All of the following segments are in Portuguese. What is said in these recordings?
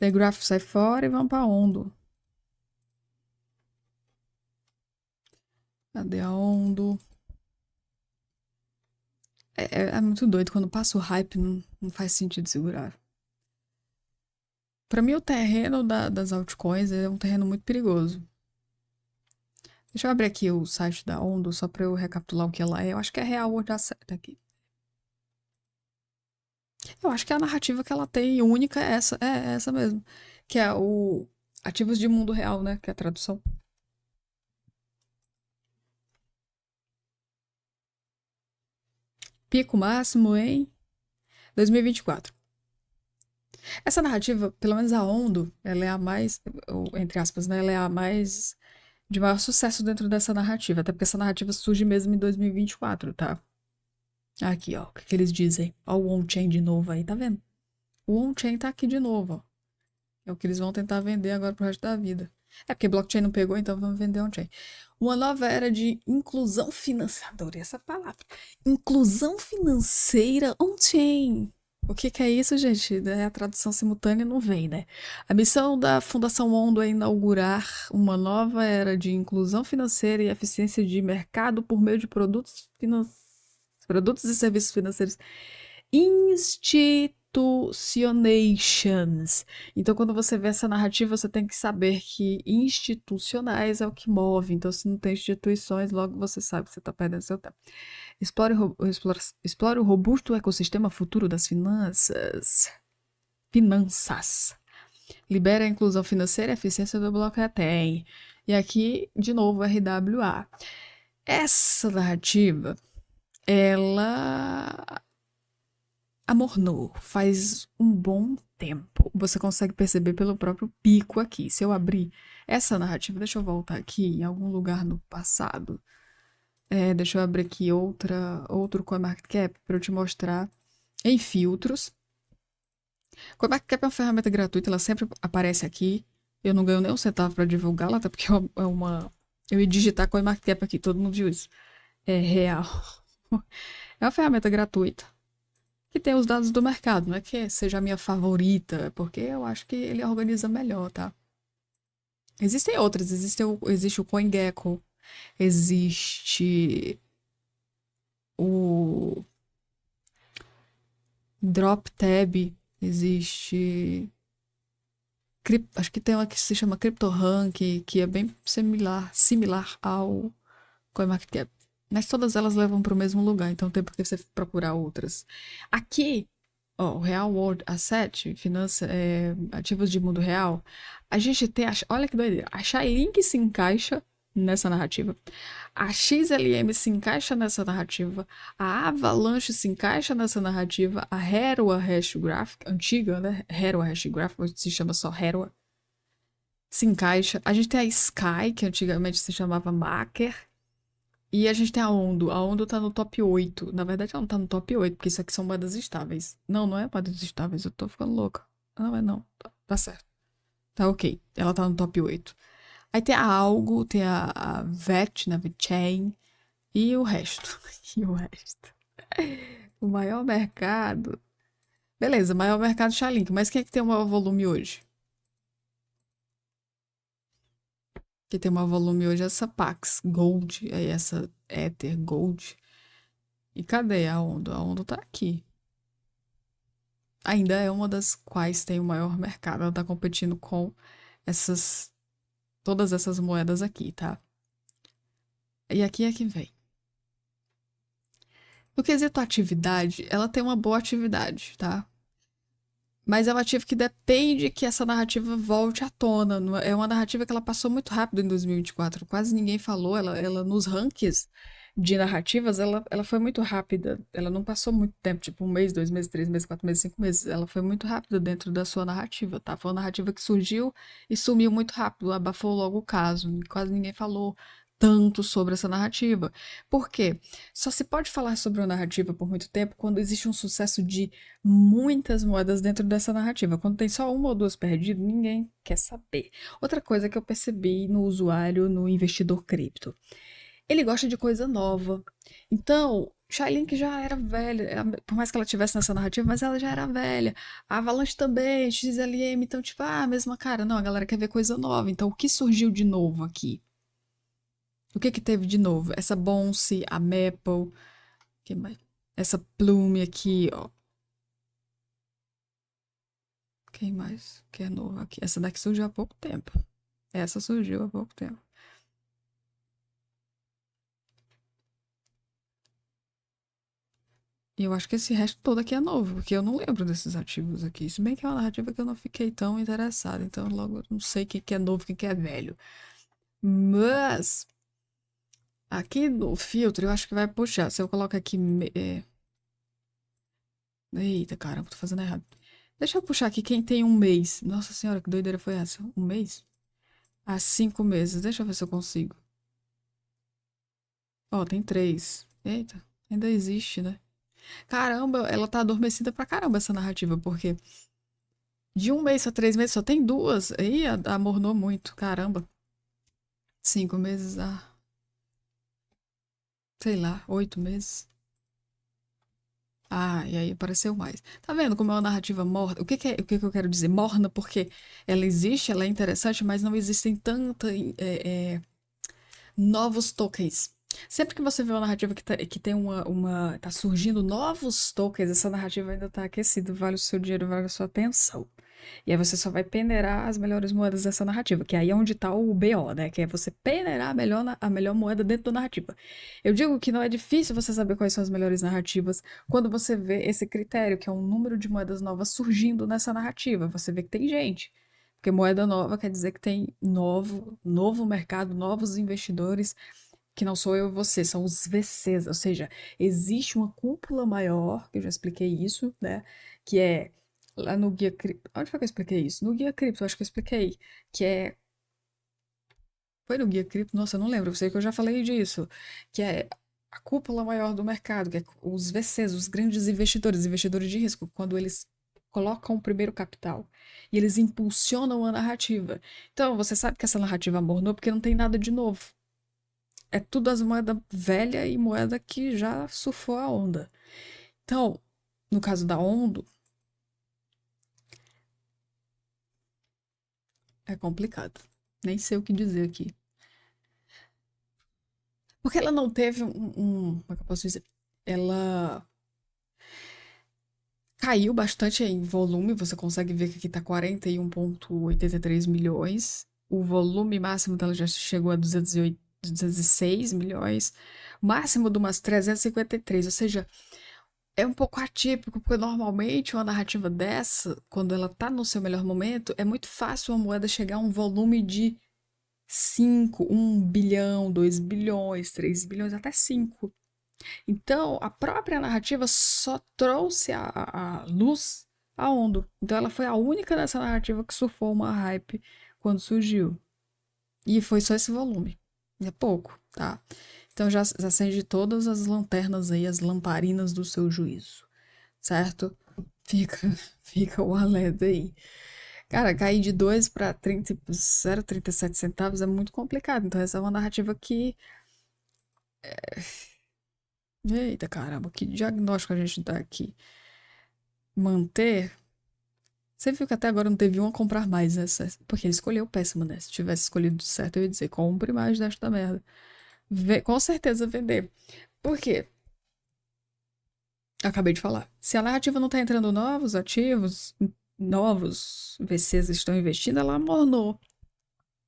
The Graph sai fora e vamos pra Ondo. Cadê a Ondo? É muito doido. Quando passa o hype, não faz sentido segurar. Pra mim, o terreno das altcoins é um terreno muito perigoso. Deixa eu abrir aqui o site da Ondo, só pra eu recapitular o que ela é. Eu acho que é Real World Asset aqui. Eu acho que a narrativa que ela tem única é essa mesmo. Que é o Ativos de Mundo Real, né? Que é a tradução. Pico máximo em 2024. Essa narrativa, pelo menos a Ondo, ela é a mais, ou, entre aspas, né? Ela é a mais de maior sucesso dentro dessa narrativa. Até porque essa narrativa surge mesmo em 2024, tá? Aqui, ó. O que eles dizem? Ó, o on-chain de novo aí, tá vendo? O on-chain tá aqui de novo, ó. É o que eles vão tentar vender agora pro resto da vida. É porque blockchain não pegou, então vamos vender on-chain. Uma nova era de inclusão financeira. Adorei essa palavra. Inclusão financeira on-chain. O que é isso, gente? A tradução simultânea não vem, né? A missão da Fundação Ondo é inaugurar uma nova era de inclusão financeira e eficiência de mercado por meio de produtos e serviços financeiros institucionations. Então, quando você vê essa narrativa, você tem que saber que institucionais é o que move. Então, se não tem instituições, logo você sabe que você está perdendo seu tempo. Explore o robusto ecossistema futuro das finanças. Libera a inclusão financeira e a eficiência do blockchain. E aqui, de novo, RWA. Essa narrativa, ela amornou faz um bom tempo. Você consegue perceber pelo próprio pico aqui. Se eu abrir essa narrativa, deixa eu voltar aqui em algum lugar no passado. Deixa eu abrir aqui outro CoinMarketCap para eu te mostrar em filtros. CoinMarketCap é uma ferramenta gratuita, ela sempre aparece aqui. Eu não ganho nem um centavo para divulgá-la, até porque é uma... Eu ia digitar CoinMarketCap aqui, todo mundo viu isso. É real. É uma ferramenta gratuita que tem os dados do mercado. Não é que seja a minha favorita, porque eu acho que ele organiza melhor, tá? Existem outras. Existe o CoinGecko, existe o DropTab, existe... Acho que tem uma que se chama CryptoRank, que é bem similar ao CoinMarketCap. Mas todas elas levam para o mesmo lugar, então tem por que você procurar outras. Aqui, ó, o Real World Asset, ativos de mundo real, a gente tem, olha que doideira, a Chainlink se encaixa nessa narrativa, a XLM se encaixa nessa narrativa, a Avalanche se encaixa nessa narrativa, a Herua Hashgraph, antiga, né, Herua Hashgraph, hoje se chama só Herua, se encaixa. A gente tem a Sky, que antigamente se chamava Maker, e a gente tem a Ondo. A Ondo tá no top 8. Na verdade, ela não tá no top 8, porque isso aqui são moedas estáveis. Não, não é moedas estáveis, eu tô ficando louca. Não, é não. Tá certo. Tá ok. Ela tá no top 8. Aí tem a Algo, tem a VET, né? VeChain, e o resto. E o resto. O maior mercado. Beleza, maior mercado Chainlink. Mas quem é que tem o maior volume hoje? Quem tem o maior volume hoje é essa Pax Gold, aí essa Ether Gold. E cadê a Ondo? A Ondo tá aqui. Ainda é uma das quais tem o maior mercado. Ela tá competindo com todas essas moedas aqui, tá? E aqui é que vem. No quesito atividade, ela tem uma boa atividade, tá? Mas é uma ativo que depende que essa narrativa volte à tona. É uma narrativa que ela passou muito rápido em 2024. Quase ninguém falou. Ela nos rankings de narrativas, ela foi muito rápida. Ela não passou muito tempo, tipo 1 mês, 2 meses, 3 meses, 4 meses, 5 meses. Ela foi muito rápida dentro da sua narrativa, tá? Foi uma narrativa que surgiu e sumiu muito rápido, abafou logo o caso. Quase ninguém falou tanto sobre essa narrativa. Por quê? Só se pode falar sobre uma narrativa por muito tempo quando existe um sucesso de muitas moedas dentro dessa narrativa. Quando tem só uma ou duas perdidas, ninguém quer saber. Outra coisa que eu percebi no usuário, no investidor cripto. Ele gosta de coisa nova. Então, Shailene já era velha, por mais que ela tivesse nessa narrativa, mas ela já era velha. A Avalanche também, XLM, então, tipo, a mesma cara. Não, a galera quer ver coisa nova. Então, o que surgiu de novo aqui? O que que teve de novo? Essa Bonce, a Maple, que mais? Essa Plume aqui, ó. Quem mais que é novo aqui? Essa daqui surgiu há pouco tempo. Essa surgiu há pouco tempo. E eu acho que esse resto todo aqui é novo, porque eu não lembro desses ativos aqui. Se bem que é uma narrativa que eu não fiquei tão interessada, então logo eu não sei o que que é novo e o que que é velho. Mas aqui no filtro eu acho que vai puxar. Se eu coloco aqui. Eita, caramba, tô fazendo errado. Deixa eu puxar aqui quem tem um mês. Nossa senhora, que doideira foi essa? Um mês? Há 5 meses. Deixa eu ver se eu consigo. Ó, tem 3. Eita, ainda existe, né? Caramba, ela tá adormecida pra caramba essa narrativa, porque de 1 mês a 3 meses só tem 2. Aí amornou muito, caramba. 5 meses, sei lá, 8 meses. Ah, e aí apareceu mais. Tá vendo como é uma narrativa morna? O que que eu quero dizer? Morna porque ela existe, ela é interessante, mas não existem tantos novos tokens. Sempre que você vê uma narrativa que tem tá surgindo novos tokens, essa narrativa ainda tá aquecida, vale o seu dinheiro, vale a sua atenção. E aí você só vai peneirar as melhores moedas dessa narrativa, que aí é onde tá o BO, né? Que é você peneirar a melhor moeda dentro da narrativa. Eu digo que não é difícil você saber quais são as melhores narrativas quando você vê esse critério, que é um número de moedas novas surgindo nessa narrativa. Você vê que tem gente. Porque moeda nova quer dizer que tem novo mercado, novos investidores, que não sou eu e você, são os VCs. Ou seja, existe uma cúpula maior, que eu já expliquei isso, né? Que é lá no Guia Cripto. Onde foi que eu expliquei isso? No Guia Cripto, acho que eu expliquei. Que é. Foi no Guia Cripto? Nossa, eu não lembro. Eu sei que eu já falei disso. Que é a cúpula maior do mercado, que é os VCs, os grandes investidores, investidores de risco, quando eles colocam o primeiro capital e eles impulsionam a narrativa. Então, você sabe que essa narrativa mornou porque não tem nada de novo. É tudo as moedas velha e moeda que já surfou a onda. Então, no caso da Ondo, é complicado. Nem sei o que dizer aqui. Porque ela não teve como é que eu posso dizer? Ela caiu bastante em volume, você consegue ver que aqui tá 41,83 milhões. O volume máximo dela já chegou a 208, 206 milhões. Máximo de umas 353, ou seja, é um pouco atípico, porque normalmente uma narrativa dessa, quando ela tá no seu melhor momento, é muito fácil uma moeda chegar a um volume de 5, 1 bilhão, 2 bilhões, 3 bilhões, até 5. Então, a própria narrativa só trouxe a luz a Ondo. Então, ela foi a única dessa narrativa que surfou uma hype quando surgiu. E foi só esse volume. É pouco, tá? Então, já acende todas as lanternas aí, as lamparinas do seu juízo, certo? Fica, fica o alerta aí. Cara, cair de 2 para 0,37 centavos é muito complicado. Então, essa é uma narrativa que. Eita caramba, que diagnóstico a gente dá aqui? Manter. Você viu que até agora não teve um a comprar mais, né? Porque ele escolheu péssimo, né? Se tivesse escolhido certo, eu ia dizer: compre mais desta merda. Com certeza vender. Por quê? Acabei de falar. Se a narrativa não tá entrando novos ativos, novos VCs estão investindo, ela amornou.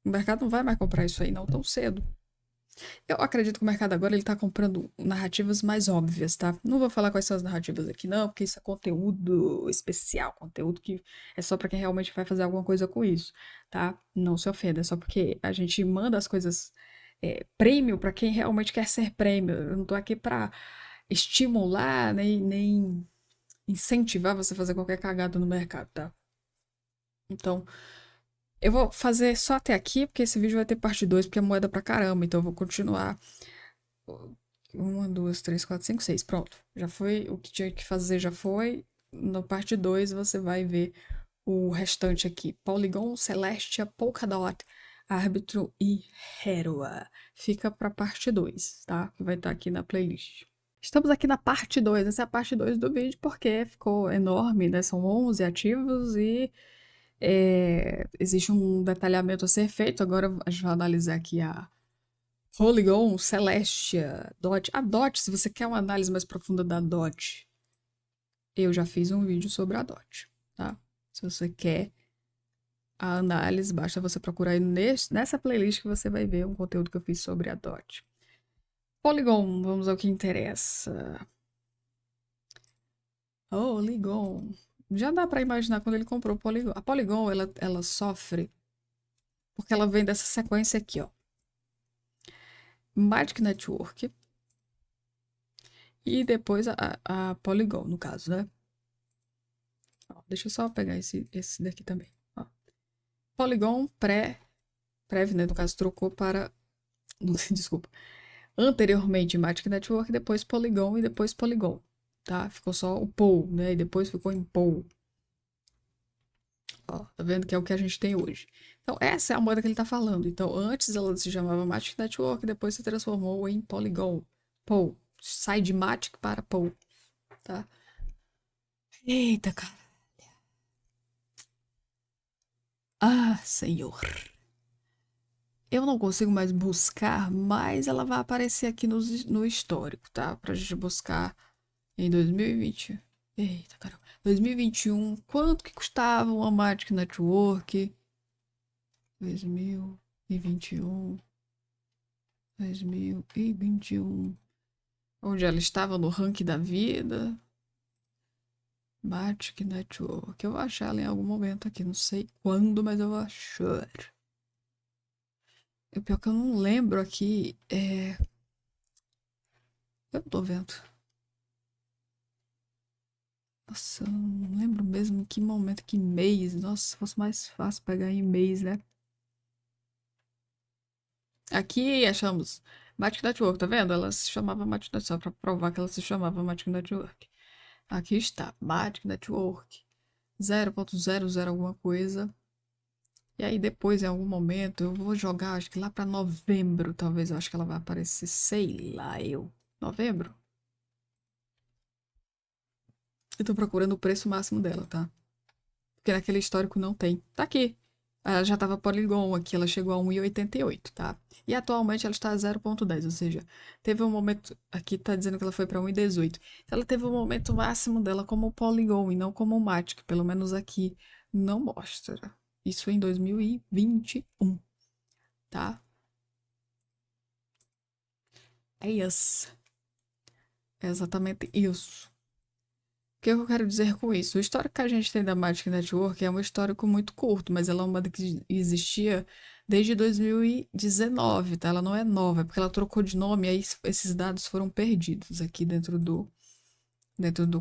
O mercado não vai mais comprar isso aí não tão cedo. Eu acredito que o mercado agora ele tá comprando narrativas mais óbvias, tá? Não vou falar quais são as narrativas aqui não, porque isso é conteúdo especial, conteúdo que é só pra quem realmente vai fazer alguma coisa com isso, tá? Não se ofenda, é só porque a gente manda as coisas prêmio pra quem realmente quer ser prêmio. Eu não tô aqui pra estimular nem incentivar você a fazer qualquer cagada no mercado, tá? Então, eu vou fazer só até aqui, porque esse vídeo vai ter parte 2 porque é moeda pra caramba. Então, eu vou continuar. Uma, duas, três, quatro, cinco, seis. Pronto. Já foi. O que tinha que fazer já foi. Na parte 2 você vai ver o restante aqui. Polygon, Celestia, Polkadot, Árbitro e Heroa. Fica pra parte 2, tá? Que vai estar aqui na playlist. Estamos aqui na parte 2. Essa é a parte 2 do vídeo porque ficou enorme, né? São 11 ativos e existe um detalhamento a ser feito. Agora a gente vai analisar aqui a Polygon, Celestia, DOT. A DOT, se você quer uma análise mais profunda da DOT, eu já fiz um vídeo sobre a DOT, tá? Se você quer a análise, basta você procurar aí nessa playlist que você vai ver um conteúdo que eu fiz sobre a DOT. Polygon, vamos ao que interessa. Polygon. Já dá para imaginar quando ele comprou o Polygon. A Polygon, ela sofre porque ela vem dessa sequência aqui, ó. Magic Network e depois a Polygon, no caso, né? Ó, deixa eu só pegar esse daqui também. Ó. Polygon Prev, né? No caso, trocou para... Desculpa. Anteriormente Magic Network, depois Polygon e depois Polygon, tá? Ficou só o POL, né? E depois ficou em POL. Ó, tá vendo que é o que a gente tem hoje. Então, essa é a moeda que ele tá falando. Então, antes ela se chamava Magic Network, depois se transformou em Polygon. POL. Sai de Magic para POL, tá? Eita, cara. Ah, senhor. Eu não consigo mais buscar, mas ela vai aparecer aqui no histórico, tá? Pra gente buscar em 2020. Eita, caramba. 2021. Quanto que custava uma Magic Network? 2021. 2021. Onde ela estava no ranking da vida. Magic Network. Eu vou achar ela em algum momento aqui. Não sei quando, mas eu vou achar. O pior que eu não lembro aqui. Eu não tô vendo. Nossa, eu não lembro mesmo em que momento, que mês. Nossa, se fosse mais fácil pegar em mês, né? Aqui achamos Magic Network, tá vendo? Ela se chamava Magic Network, só pra provar que ela se chamava Magic Network. Aqui está, Magic Network 0.00 alguma coisa. E aí depois, em algum momento, eu vou jogar, acho que lá pra novembro, talvez, eu acho que ela vai aparecer, sei lá, novembro? Eu tô procurando o preço máximo dela, tá? Porque naquele histórico não tem. Tá aqui. Ela já tava Polygon aqui, ela chegou a 1,88, tá? E atualmente ela está a 0,10, ou seja, teve um momento, aqui tá dizendo que ela foi para 1,18. Ela teve o momento máximo dela como Polygon e não como Matic, pelo menos aqui não mostra. Isso em 2021, tá? É isso. É exatamente isso. O que eu quero dizer com isso? O histórico que a gente tem da Magic Network é um histórico muito curto, mas ela é uma que existia desde 2019, tá? Ela não é nova, é porque ela trocou de nome e aí esses dados foram perdidos aqui dentro do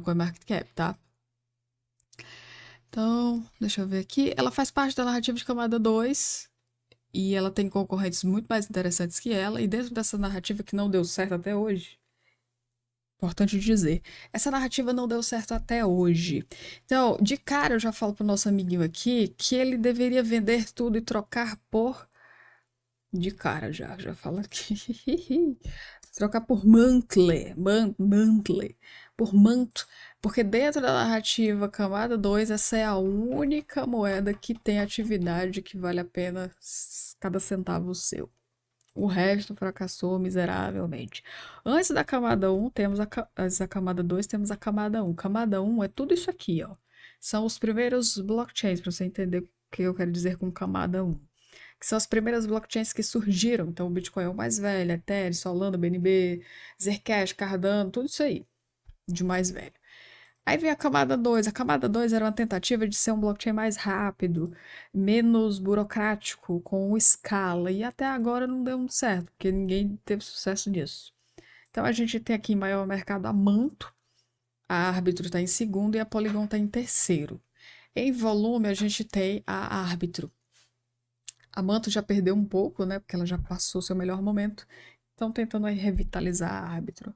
CoinMarketCap, tá? Então, deixa eu ver aqui. Ela faz parte da narrativa de camada 2 e ela tem concorrentes muito mais interessantes que ela, e dentro dessa narrativa que não deu certo até hoje, importante dizer, essa narrativa não deu certo até hoje. Então, de cara, eu já falo pro nosso amiguinho aqui que ele deveria vender tudo e trocar por. De cara, já falo aqui. Trocar por mantle. Mantle. Por manto. Porque dentro da narrativa camada 2, essa é a única moeda que tem atividade que vale a pena cada centavo seu. O resto fracassou miseravelmente. Antes da camada 1, antes da camada 2, temos a camada 1. Camada 1 é tudo isso aqui, ó. São os primeiros blockchains, para você entender o que eu quero dizer com camada 1. Que são as primeiras blockchains que surgiram. Então, o Bitcoin é o mais velho, Ethereum, Solana, BNB, Zcash, Cardano, tudo isso aí de mais velho. Aí vem a camada 2. A camada 2 era uma tentativa de ser um blockchain mais rápido, menos burocrático, com escala. E até agora não deu muito certo, porque ninguém teve sucesso nisso. Então a gente tem aqui em maior mercado a Manto, a Árbitro está em segundo e a Polygon está em terceiro. Em volume a gente tem a Árbitro. A Manto já perdeu um pouco, né? Porque ela já passou seu melhor momento. Estão tentando aí revitalizar a Árbitro.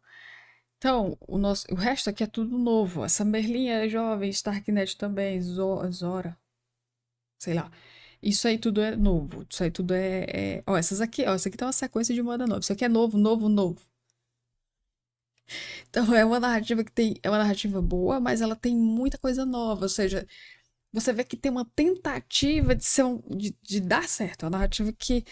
Então, o resto aqui é tudo novo. Essa Merlin é jovem, Starknet também, Zora, sei lá. Isso aí tudo é novo. Isso aí tudo Ó, essas aqui, ó, essa aqui tá uma sequência de moeda nova. Isso aqui é novo, novo, novo. Então é uma narrativa que tem, é uma narrativa boa, mas ela tem muita coisa nova, ou seja, você vê que tem uma tentativa de ser de dar certo, uma narrativa que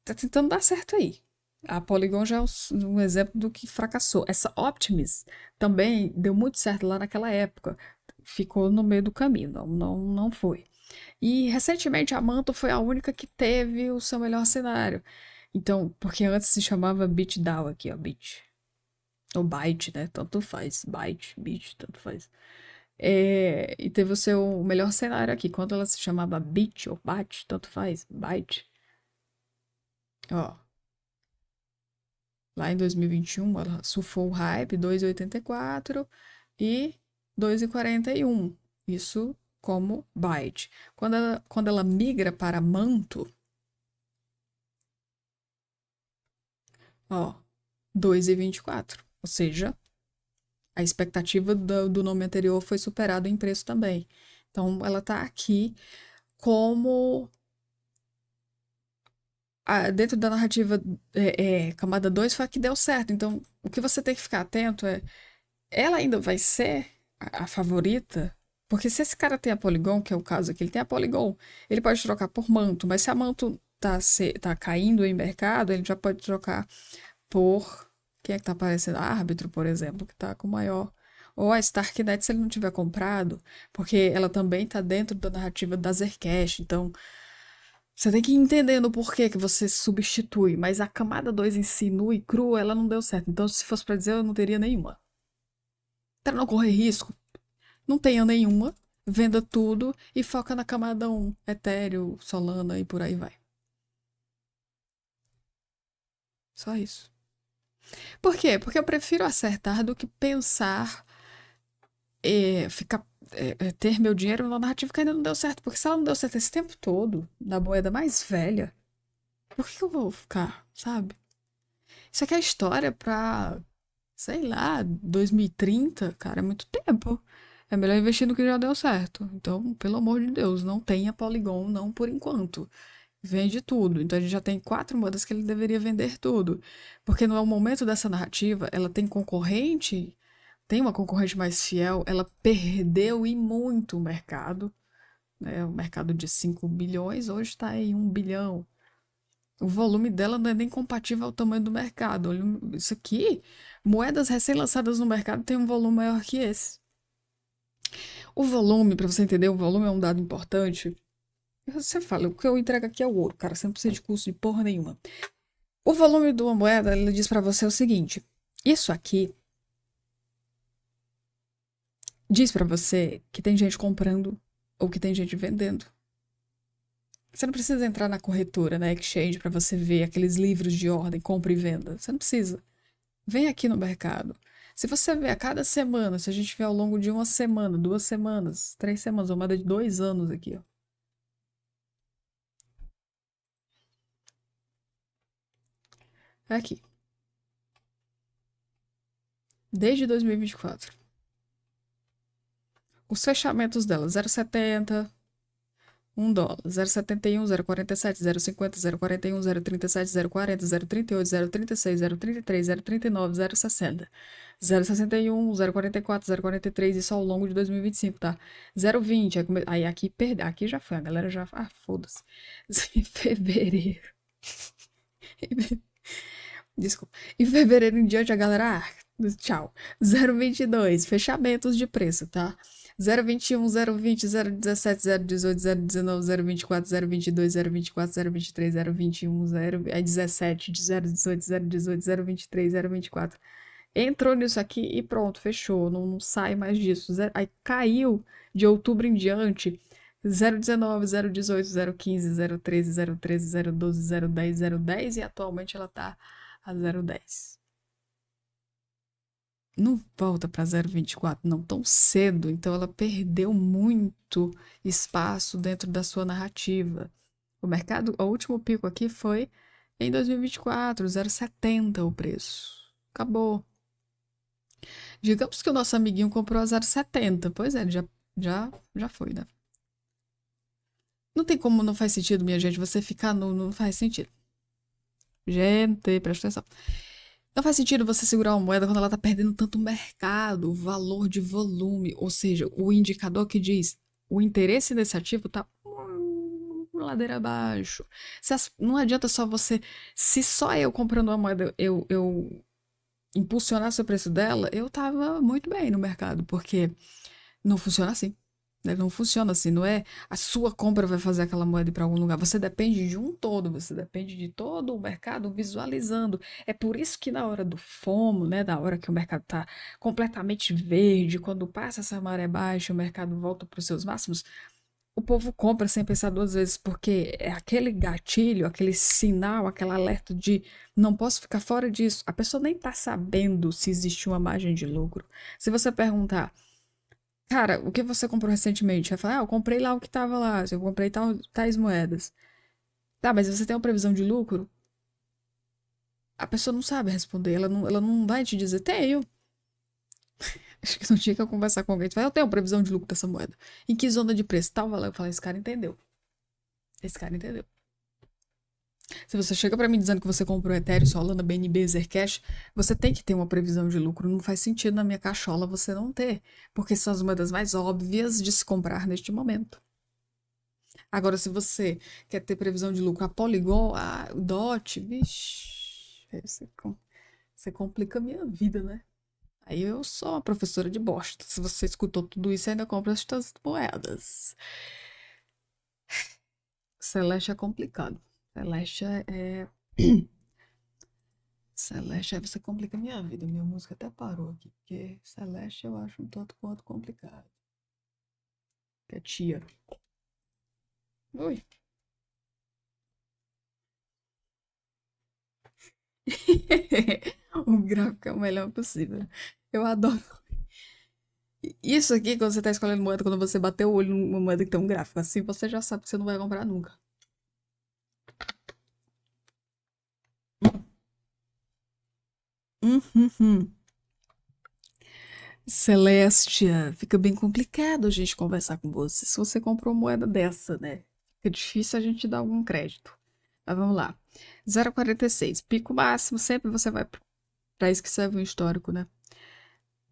tá tentando dar certo aí. A Polygon já é um exemplo do que fracassou. Essa Optimus também deu muito certo lá naquela época. Ficou no meio do caminho, não foi. E recentemente a Manto foi a única que teve o seu melhor cenário. Então, porque antes se chamava BitDAO aqui, ó, Bit. Ou Byte, né? Tanto faz. Byte, Bit, tanto faz. E teve o seu melhor cenário aqui. Quando ela se chamava Bit ou Byte, tanto faz. Byte. Ó, lá em 2021 ela surfou o hype 2,84 e 2,41. Isso como Byte. Quando ela migra para Manto, ó, 2,24. Ou seja, a expectativa do nome anterior foi superada em preço também. Então, ela está aqui como dentro da narrativa camada 2 foi a que deu certo. Então, o que você tem que ficar atento é, ela ainda vai ser a favorita? Porque se esse cara tem a Polygon, que é o caso aqui, ele tem a Polygon, ele pode trocar por Manto, mas se a Manto tá caindo em mercado, ele já pode trocar por quem é que tá aparecendo? Árbitro, por exemplo, que tá com maior. Ou a Starknet, se ele não tiver comprado, porque ela também tá dentro da narrativa da Zercash. Então, você tem que ir entendendo o porquê que você substitui. Mas a camada 2 em si, nua e crua, ela não deu certo. Então, se fosse pra dizer, eu não teria nenhuma. Para não correr risco, não tenha nenhuma. Venda tudo e foca na camada 1, Ethereum, Solana e por aí vai. Só isso. Por quê? Porque eu prefiro acertar do que pensar ficar, ter meu dinheiro numa narrativa que ainda não deu certo. Porque se ela não deu certo esse tempo todo, na moeda mais velha, por que eu vou ficar, sabe? Isso aqui é história pra, sei lá, 2030, cara, é muito tempo. É melhor investir no que já deu certo. Então, pelo amor de Deus, não tenha Polygon, não por enquanto. Vende tudo. Então a gente já tem 4 moedas que ele deveria vender tudo. Porque no momento dessa narrativa, ela tem concorrente, tem uma concorrente mais fiel, ela perdeu e muito o mercado. Né? O mercado de 5 bilhões hoje está em 1 bilhão. O volume dela não é nem compatível ao tamanho do mercado. Isso aqui, moedas recém-lançadas no mercado têm um volume maior que esse. O volume, para você entender, o volume é um dado importante. Você fala, o que eu entrego aqui é o ouro, cara. Você não precisa de custo de porra nenhuma. O volume de uma moeda, ele diz para você o seguinte: isso aqui diz para você que tem gente comprando ou que tem gente vendendo. Você não precisa entrar na corretora, na exchange, para você ver aqueles livros de ordem, compra e venda. Você não precisa. Vem aqui no mercado. Se você vê a cada semana, se a gente vê ao longo de uma semana, 2 semanas, 3 semanas, uma moeda de 2 anos aqui, ó. É aqui. Desde 2024. Os fechamentos dela, 0,70, $1, 0,71, 0,47, 0,50, 0,41, 0,37, 0,40, 0,38, 0,36, 0,33, 0,39, 0,60. 0,61, 0,44, 0,43, isso ao longo de 2025, tá? 0,20, aí aqui perdeu, aqui já foi, a galera já, foda-se. Em fevereiro. Desculpa. Em fevereiro em diante, a galera, tchau. 0,22, fechamentos de preço, tá? 0,21, 0,20, 0,17, 0,18, 0,19, 0,24, 0,22, 0,24, 0,23, 0,21, 0,17, 0,18, 0,18, 0,23, 0,24. Entrou nisso aqui e pronto, fechou. Não sai mais disso. Aí caiu de outubro em diante. 0,19, 0,18, 0,15, 0,13, 0,13, 0,12, 0,10, 0,10 e atualmente ela tá a 0,10. Não volta para 0,24 não tão cedo, então ela perdeu muito espaço dentro da sua narrativa. O mercado, o último pico aqui foi em 2024, 0,70 o preço. Acabou. Digamos que o nosso amiguinho comprou a 0,70. Pois é, já foi, né? Não tem como não faz sentido, minha gente. Você ficar no. Não faz sentido. Gente, presta atenção. Não faz sentido você segurar uma moeda quando ela tá perdendo tanto mercado, valor de volume, ou seja, o indicador que diz o interesse desse ativo tá ladeira abaixo. Não adianta só você. Se só eu comprando uma moeda eu impulsionasse o preço dela, eu tava muito bem no mercado, porque não funciona assim. Né? Não funciona assim, não é a sua compra vai fazer aquela moeda ir para algum lugar. Você depende de um todo, você depende de todo o mercado visualizando. É por isso que na hora do FOMO, né, da hora que o mercado está completamente verde, quando passa essa maré baixa, o mercado volta para os seus máximos, o povo compra sem pensar duas vezes, porque é aquele gatilho, aquele sinal, aquele alerta de não posso ficar fora disso. A pessoa nem está sabendo se existe uma margem de lucro. Se você perguntar cara, o que você comprou recentemente? Vai falar, eu comprei lá o que tava lá, eu comprei tais moedas. Tá, mas você tem uma previsão de lucro? A pessoa não sabe responder, ela não vai te dizer, tenho. Acho que não tinha que eu conversar com alguém. Tu fala, eu tenho previsão de lucro dessa moeda. Em que zona de preço? Tal valor. Eu falei, esse cara entendeu. Esse cara entendeu. Se você chega pra mim dizendo que você comprou Ethereum, Solana, BNB, Zcash, você tem que ter uma previsão de lucro. Não faz sentido na minha cachola você não ter. Porque são as moedas mais óbvias de se comprar neste momento. Agora, se você quer ter previsão de lucro, a Polygon, o DOT, vixe, você complica a minha vida, né? Aí eu sou uma professora de bosta. Se você escutou tudo isso, ainda compra estas moedas. Celeste é complicado. Celeste é. Celeste, aí você complica a minha vida. Minha música até parou aqui. Porque Celeste eu acho um tanto quanto complicado. Que é tia. Ui. O gráfico é o melhor possível. Eu adoro. Isso aqui, quando você tá escolhendo moeda, quando você bater o olho numa moeda que tem um gráfico assim, você já sabe que você não vai comprar nunca. Uhum. Celestia, fica bem complicado a gente conversar com você se você comprou moeda dessa, né? Fica difícil a gente dar algum crédito. Mas vamos lá. 0,46. Pico máximo, sempre você vai pra isso que serve um histórico, né?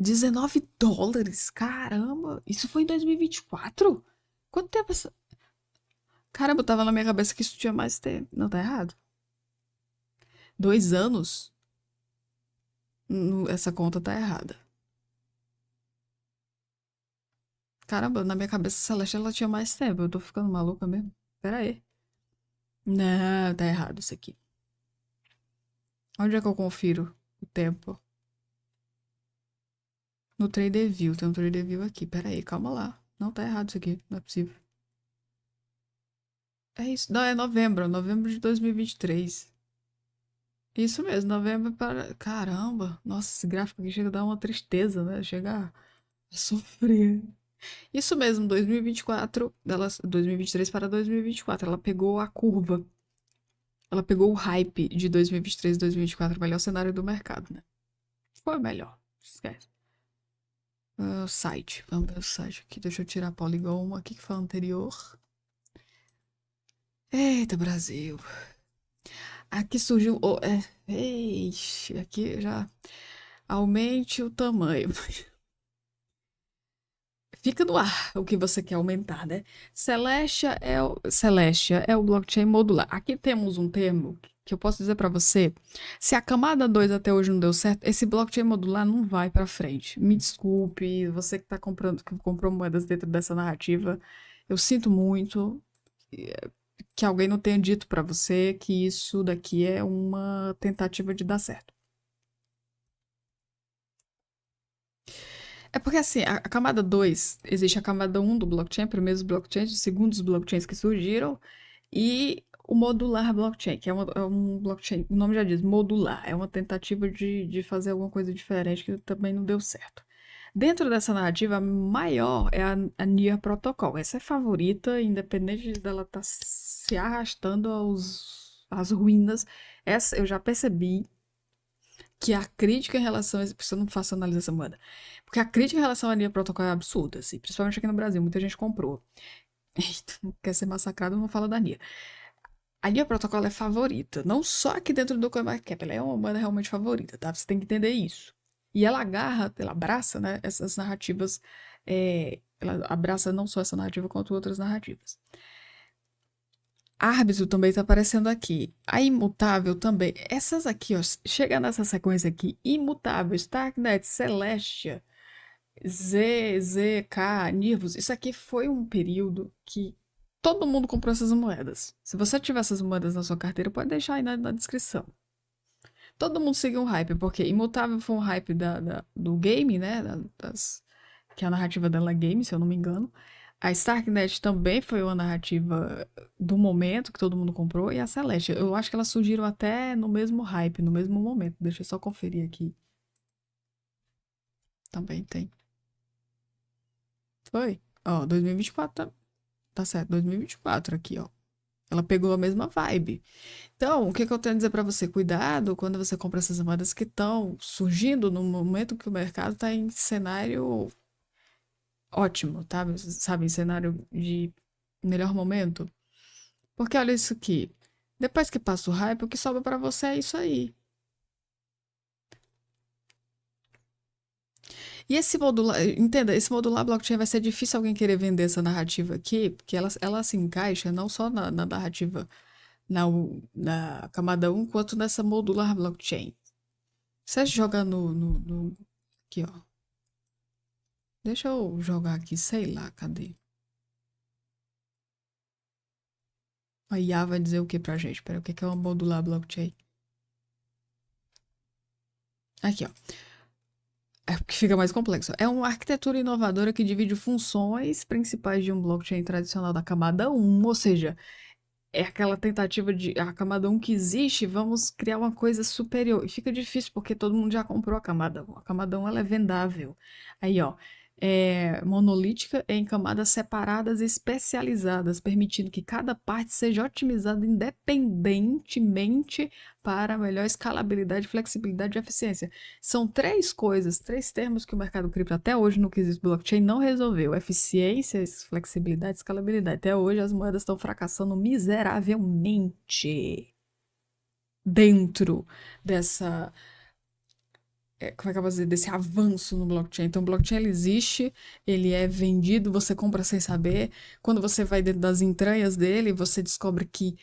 US$ 19. Caramba, isso foi em 2024? Quanto tempo essa. Caramba, tava na minha cabeça que isso tinha mais tempo. Não, tá errado. 2 anos? Essa conta tá errada. Caramba, na minha cabeça, Celeste ela tinha mais tempo. Eu tô ficando maluca mesmo. Pera aí. Não, tá errado isso aqui. Onde é que eu confiro o tempo? No TraderView. Tem um TraderView aqui. Pera aí, calma lá. Não, tá errado isso aqui. Não é possível. É isso. Não, é novembro. Novembro de 2023. Isso mesmo, novembro para. Caramba! Nossa, esse gráfico aqui chega a dar uma tristeza, né? Chega a sofrer. Isso mesmo, 2024, 2023 para 2024, ela pegou a curva. Ela pegou o hype de 2023 e 2024, o melhor cenário do mercado, né? Foi o melhor. Esquece. O site. Vamos ver o site aqui. Deixa eu tirar a Polygon aqui que foi o anterior. Eita, Brasil. Aqui surgiu. Ixi, aqui já. Aumente o tamanho. Fica no ar o que você quer aumentar, né? Celestia é o blockchain modular. Aqui temos um termo que eu posso dizer para você. Se a camada 2 até hoje não deu certo, esse blockchain modular não vai para frente. Me desculpe, você que tá comprando, que comprou moedas dentro dessa narrativa, eu sinto muito que alguém não tenha dito para você que isso daqui é uma tentativa de dar certo. É porque assim, a camada 2 existe a camada um do blockchain, primeiros blockchains, os segundos blockchains que surgiram, e o modular blockchain, que é um blockchain, o nome já diz, modular, é uma tentativa de fazer alguma coisa diferente que também não deu certo. Dentro dessa narrativa, a maior é a Near Protocol. Essa é favorita, independente dela estar se arrastando às ruínas. Essa eu já percebi que a crítica em relação a. Por isso eu não faço análise dessa moeda. Porque a crítica em relação à linha protocolo é absurda, assim, principalmente aqui no Brasil. Muita gente comprou. Eita, não quer ser massacrado, não fala da Nia. A Nia Protocol é favorita, não só aqui dentro do CoinMarketCap, ela é uma banda realmente favorita, tá? Você tem que entender isso. E ela agarra, ela abraça, né, essas narrativas, ela abraça não só essa narrativa, quanto outras narrativas. Árbitro também tá aparecendo aqui. A Imutável também. Essas aqui, ó, chega nessa sequência aqui, Imutável, Starknet, Celestia, ZK, Nirvus, isso aqui foi um período que todo mundo comprou essas moedas. Se você tiver essas moedas na sua carteira, pode deixar aí na descrição. Todo mundo seguiu um hype, porque Imutável foi um hype do game, né? Que a narrativa dela é game, se eu não me engano. A Starknet também foi uma narrativa do momento que todo mundo comprou. E a Celeste, eu acho que elas surgiram até no mesmo hype, no mesmo momento. Deixa eu só conferir aqui. Também tem. Foi. Ó, 2024 tá certo, 2024 aqui, ó. Ela pegou a mesma vibe. Então, o que que eu tenho a dizer pra você? Cuidado quando você compra essas moedas que estão surgindo no momento que o mercado tá em cenário ótimo, tá? Sabe, em cenário de melhor momento. Porque olha isso aqui. Depois que passa o hype, o que sobra pra você é isso aí. E esse modular, entenda, esse modular blockchain vai ser difícil alguém querer vender essa narrativa aqui, porque ela se encaixa não só na narrativa na camada um quanto nessa modular blockchain. Você joga aqui, ó. Deixa eu jogar aqui, sei lá, cadê? A IA vai dizer o que pra gente? Peraí, o que é uma modular blockchain? Aqui, ó. É porque fica mais complexo. É uma arquitetura inovadora que divide funções principais de um blockchain tradicional da camada um, ou seja, é aquela tentativa de a camada um que existe, vamos criar uma coisa superior. E fica difícil porque todo mundo já comprou a camada um. A camada um ela é vendável. Aí, ó, é monolítica em camadas separadas e especializadas, permitindo que cada parte seja otimizada independentemente para melhor escalabilidade, flexibilidade e eficiência. São três coisas, três termos que o mercado cripto até hoje no quesito blockchain não resolveu: eficiência, flexibilidade e escalabilidade. Até hoje as moedas estão fracassando miseravelmente dentro dessa, como é que eu posso dizer, desse avanço no blockchain. Então, o blockchain ele existe, ele é vendido, você compra sem saber. Quando você vai dentro das entranhas dele, você descobre que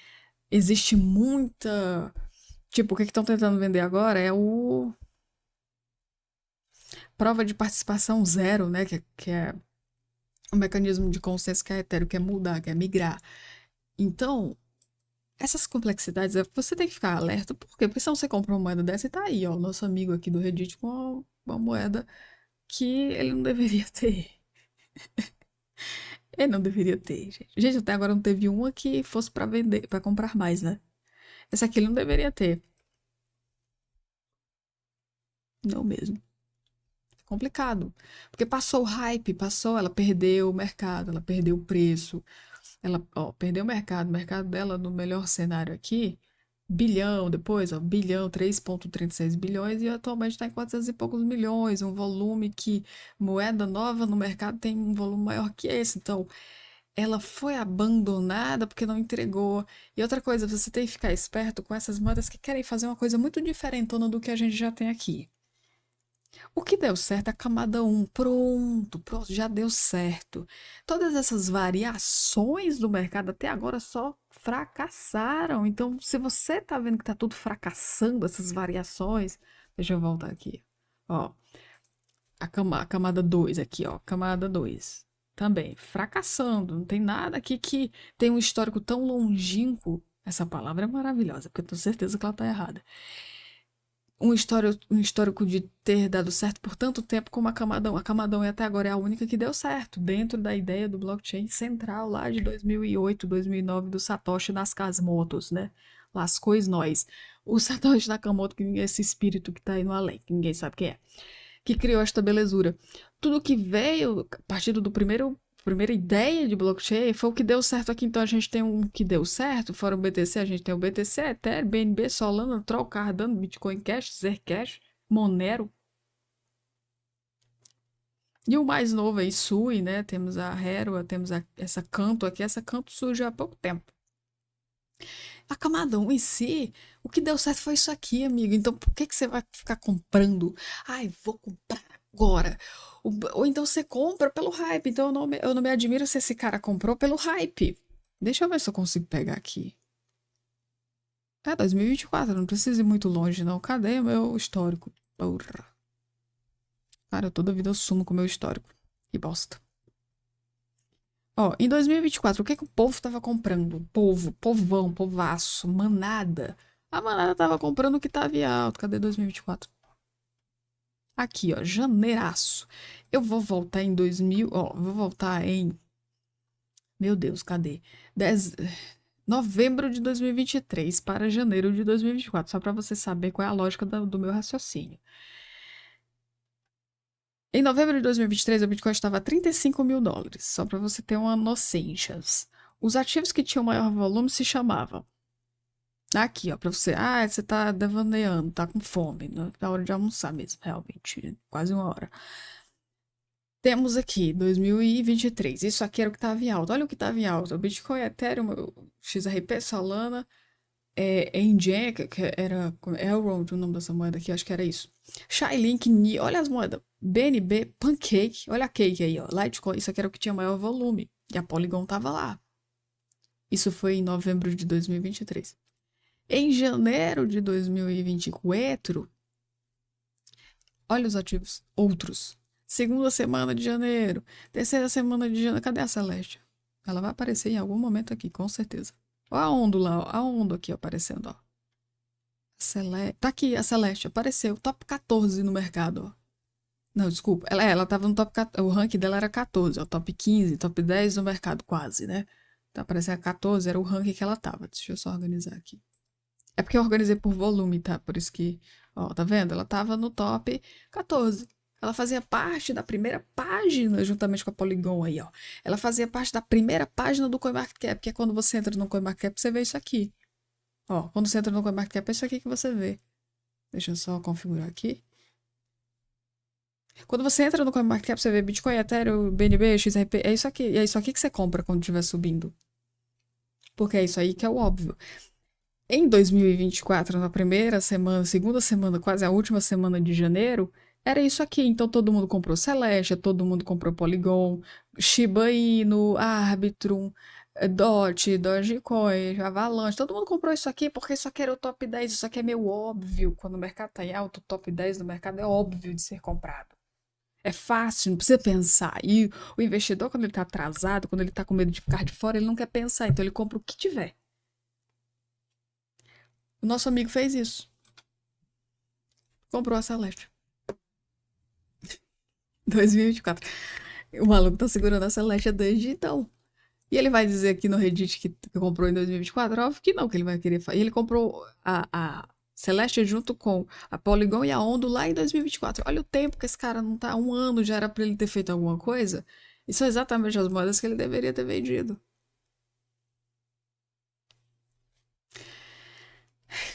existe muita. Tipo, o que estão tentando vender agora é o prova de participação zero, né? Que é o mecanismo de consenso que é etéreo, que é mudar, que é migrar. Então, essas complexidades, você tem que ficar alerta. Por quê? Porque se você compra uma moeda dessa e tá aí, ó, o nosso amigo aqui do Reddit com uma moeda que ele não deveria ter. Ele não deveria ter, gente. Gente, até agora não teve uma que fosse pra vender, pra comprar mais, né? Essa aqui ele não deveria ter. Não mesmo. É complicado. Porque passou o hype, passou, ela perdeu o mercado, ela perdeu o preço. Ela, ó, perdeu o mercado dela no melhor cenário aqui, bilhão, depois, ó, bilhão, 3,36 bilhões, e atualmente está em 400 e poucos milhões, um volume que moeda nova no mercado tem um volume maior que esse. Então, ela foi abandonada porque não entregou. E outra coisa, você tem que ficar esperto com essas moedas que querem fazer uma coisa muito diferentona do que a gente já tem aqui. O que deu certo é a camada um. Pronto, pronto, já deu certo. Todas essas variações do mercado até agora só fracassaram. Então, se você tá vendo que tá tudo fracassando, essas variações. Deixa eu voltar aqui. Ó, a camada 2 aqui, ó. Camada 2 também fracassando. Não tem nada aqui que tem um histórico tão longínquo. Essa palavra é maravilhosa, porque eu tenho certeza que ela tá errada. Um histórico de ter dado certo por tanto tempo como a Camadão. A Camadão até agora é a única que deu certo, dentro da ideia do blockchain central lá de 2008, 2009, do Satoshi Nakamoto, né? Lascou nós. O Satoshi Nakamoto, que é esse espírito que tá aí no além, que ninguém sabe quem é, que criou esta belezura. Tudo que veio a partir do primeira ideia de blockchain foi o que deu certo aqui. Então a gente tem um que deu certo, fora o BTC, a gente tem o BTC, Ethereum, BNB, Solana, Troll, Cardano, Bitcoin Cash, Zcash, Monero. E o mais novo aí, Sui, né? Temos a Hero, temos essa Canto aqui. Essa Canto surgiu há pouco tempo. A camada 1 em si, o que deu certo foi isso aqui, amigo. Então, por que que você vai ficar comprando? Ai, vou comprar agora. Ou então você compra pelo hype. Então, eu não me admiro se esse cara comprou pelo hype. Deixa eu ver se eu consigo pegar aqui. É 2024, não precisa ir muito longe, não. Cadê o meu histórico? Porra. Cara, eu toda vida eu sumo com o meu histórico. Que bosta. Ó, em 2024, o que que o povo tava comprando? Povo, povão, povaço, manada. A manada tava comprando o que tava em alto. Cadê 2024? Aqui, ó, janeiraço. Eu vou voltar em 2000, ó, vou voltar em, meu Deus, cadê? 10, novembro de 2023 para janeiro de 2024, só para você saber qual é a lógica do meu raciocínio. Em novembro de 2023, o Bitcoin estava a US$ 35.000, só para você ter uma noção. Os ativos que tinham maior volume se chamavam. Aqui, ó, para você. Ah, você tá devaneando, tá com fome, né? É hora de almoçar mesmo, realmente. Quase uma hora. Temos aqui 2023. Isso aqui era o que estava em alta. Olha o que estava em alta. O Bitcoin, Ethereum, o XRP, Solana, Ngen, que era Elrond, o nome dessa moeda aqui, acho que era isso. Chainlink, olha as moedas. BNB, Pancake, olha a Cake aí, ó. Litecoin, isso aqui era o que tinha maior volume. E a Polygon tava lá. Isso foi em novembro de 2023. Em janeiro de 2024, olha os ativos. Outros. Segunda semana de janeiro. Terceira semana de janeiro. Cadê a Celeste? Ela vai aparecer em algum momento aqui, com certeza. Olha a Ondo lá, ó. A Ondo aqui aparecendo, ó. Tá aqui, a Celeste. Apareceu. Top 14 no mercado, ó. Não, desculpa. Ela tava no top 14. O rank dela era 14, ó. Top 15, top 10 no mercado, quase, né? Tá aparecendo 14, era o rank que ela tava. Deixa eu só organizar aqui. É porque eu organizei por volume, tá? Por isso que, ó, tá vendo? Ela tava no top 14. Ela fazia parte da primeira página, juntamente com a Polygon aí, ó. Ela fazia parte da primeira página do CoinMarketCap, que é quando você entra no CoinMarketCap, você vê isso aqui. Ó, quando você entra no CoinMarketCap, é isso aqui que você vê. Deixa eu só configurar aqui. Quando você entra no CoinMarketCap, você vê Bitcoin, Ethereum, BNB, XRP. É isso aqui. E é isso aqui que você compra quando estiver subindo. Porque é isso aí que é o óbvio. Em 2024, na primeira semana, segunda semana, quase a última semana de janeiro, era isso aqui. Então todo mundo comprou Celeste, todo mundo comprou Polygon, Shiba Inu, Arbitrum, Dogecoin, Avalanche. Todo mundo comprou isso aqui porque isso aqui era o top 10. Isso aqui é meio óbvio. Quando o mercado está em alto, o top 10 do mercado é óbvio de ser comprado. É fácil, não precisa pensar. E o investidor, quando ele está atrasado, quando ele está com medo de ficar de fora, ele não quer pensar. Então ele compra o que tiver. O nosso amigo fez isso. Comprou a Celeste. 2024. O maluco tá segurando a Celeste desde então. E ele vai dizer aqui no Reddit que comprou em 2024? Óbvio que não, que ele vai querer. E ele comprou a Celeste junto com a Polygon e a Ondo lá em 2024. Olha o tempo que esse cara não tá. Um ano já era pra ele ter feito alguma coisa. E são exatamente as moedas que ele deveria ter vendido.